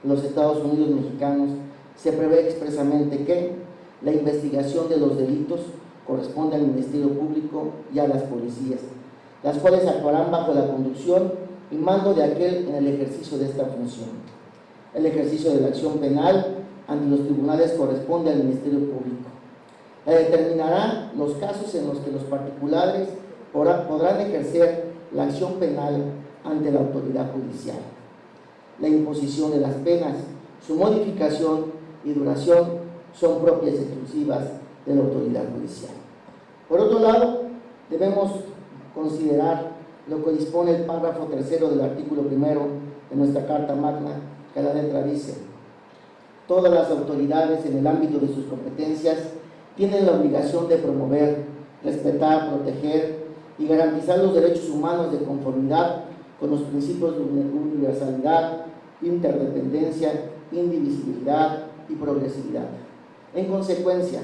de los Estados Unidos Mexicanos, se prevé expresamente que la investigación de los delitos corresponde al Ministerio Público y a las policías, las cuales actuarán bajo la conducción y mando de aquel en el ejercicio de esta función. El ejercicio de la acción penal ante los tribunales corresponde al Ministerio Público. Determinará los casos en los que los particulares podrán ejercer la acción penal ante la autoridad judicial. La imposición de las penas, su modificación y duración son propias y exclusivas de la autoridad judicial. Por otro lado, debemos considerar lo que dispone el párrafo tercero del artículo primero de nuestra Carta Magna, que a la letra dice: todas las autoridades en el ámbito de sus competencias tienen la obligación de promover, respetar, proteger y garantizar los derechos humanos de conformidad con los principios de universalidad, interdependencia, indivisibilidad y progresividad. En consecuencia,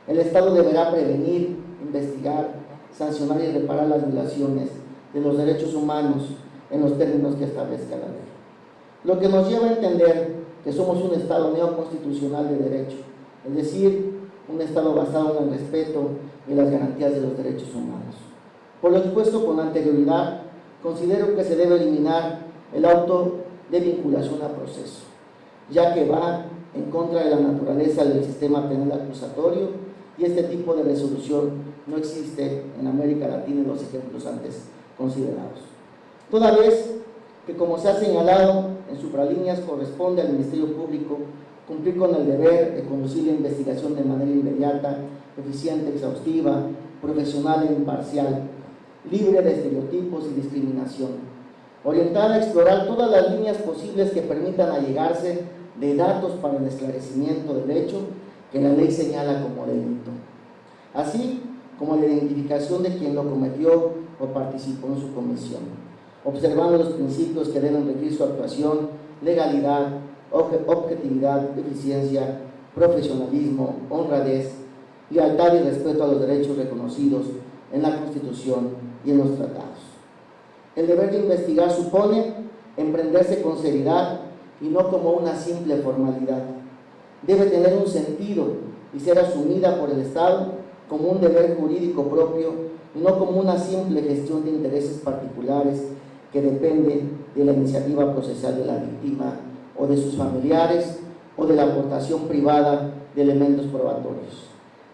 el Estado deberá prevenir, investigar, sancionar y reparar las violaciones de los derechos humanos en los términos que establezca la ley. Lo que nos lleva a entender que somos un Estado neoconstitucional de derecho, es decir, un Estado basado en el respeto y las garantías de los derechos humanos. Por lo expuesto con anterioridad, considero que se debe eliminar el auto de vinculación a proceso, ya que va en contra de la naturaleza del sistema penal acusatorio y este tipo de resolución no existe en América Latina en los ejemplos antes considerados. Toda vez que, como se ha señalado en supralíneas, corresponde al Ministerio Público cumplir con el deber de conducir la investigación de manera inmediata, eficiente, exhaustiva, profesional e imparcial, libre de estereotipos y discriminación, orientada a explorar todas las líneas posibles que permitan allegarse de datos para el esclarecimiento del hecho que la ley señala como delito, así como la identificación de quien lo cometió o participó en su comisión, observando los principios que deben regir su actuación: legalidad, objetividad, eficiencia, profesionalismo, honradez, lealtad y respeto a los derechos reconocidos en la Constitución y en los tratados. El deber de investigar supone emprenderse con seriedad y no como una simple formalidad. Debe tener un sentido y ser asumida por el Estado como un deber jurídico propio y no como una simple gestión de intereses particulares que depende de la iniciativa procesal de la víctima o de sus familiares o de la aportación privada de elementos probatorios,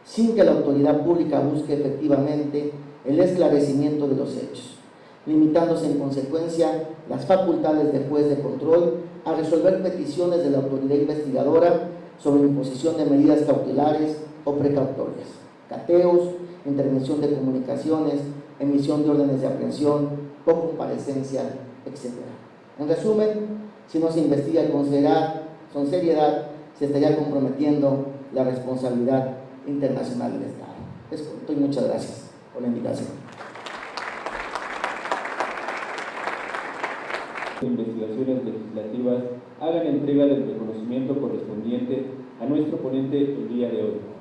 sin que la autoridad pública busque efectivamente el esclarecimiento de los hechos, limitándose en consecuencia las facultades del juez de control a resolver peticiones de la autoridad investigadora sobre imposición de medidas cautelares o precautorias. cateos, intervención de comunicaciones, emisión de órdenes de aprehensión o comparecencia, etc. En resumen, si no se investiga con seriedad, se estaría comprometiendo la responsabilidad internacional del Estado. Es corto y muchas gracias por la invitación. Investigaciones legislativas hagan entrega del reconocimiento correspondiente a nuestro ponente el día de hoy.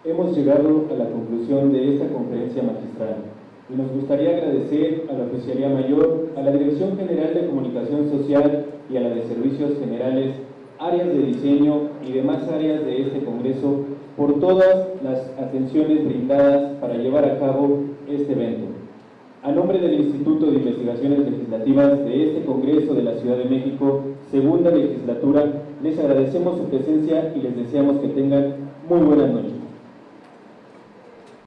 Hemos llegado a la conclusión de esta conferencia magistral y nos gustaría agradecer a la Oficialía Mayor, a la Dirección General de Comunicación Social y a la de Servicios Generales, áreas de diseño y demás áreas de este Congreso por todas las atenciones brindadas para llevar a cabo este evento. A nombre del Instituto de Investigaciones Legislativas de este Congreso de la Ciudad de México, segunda legislatura, les agradecemos su presencia y les deseamos que tengan muy buenas noches.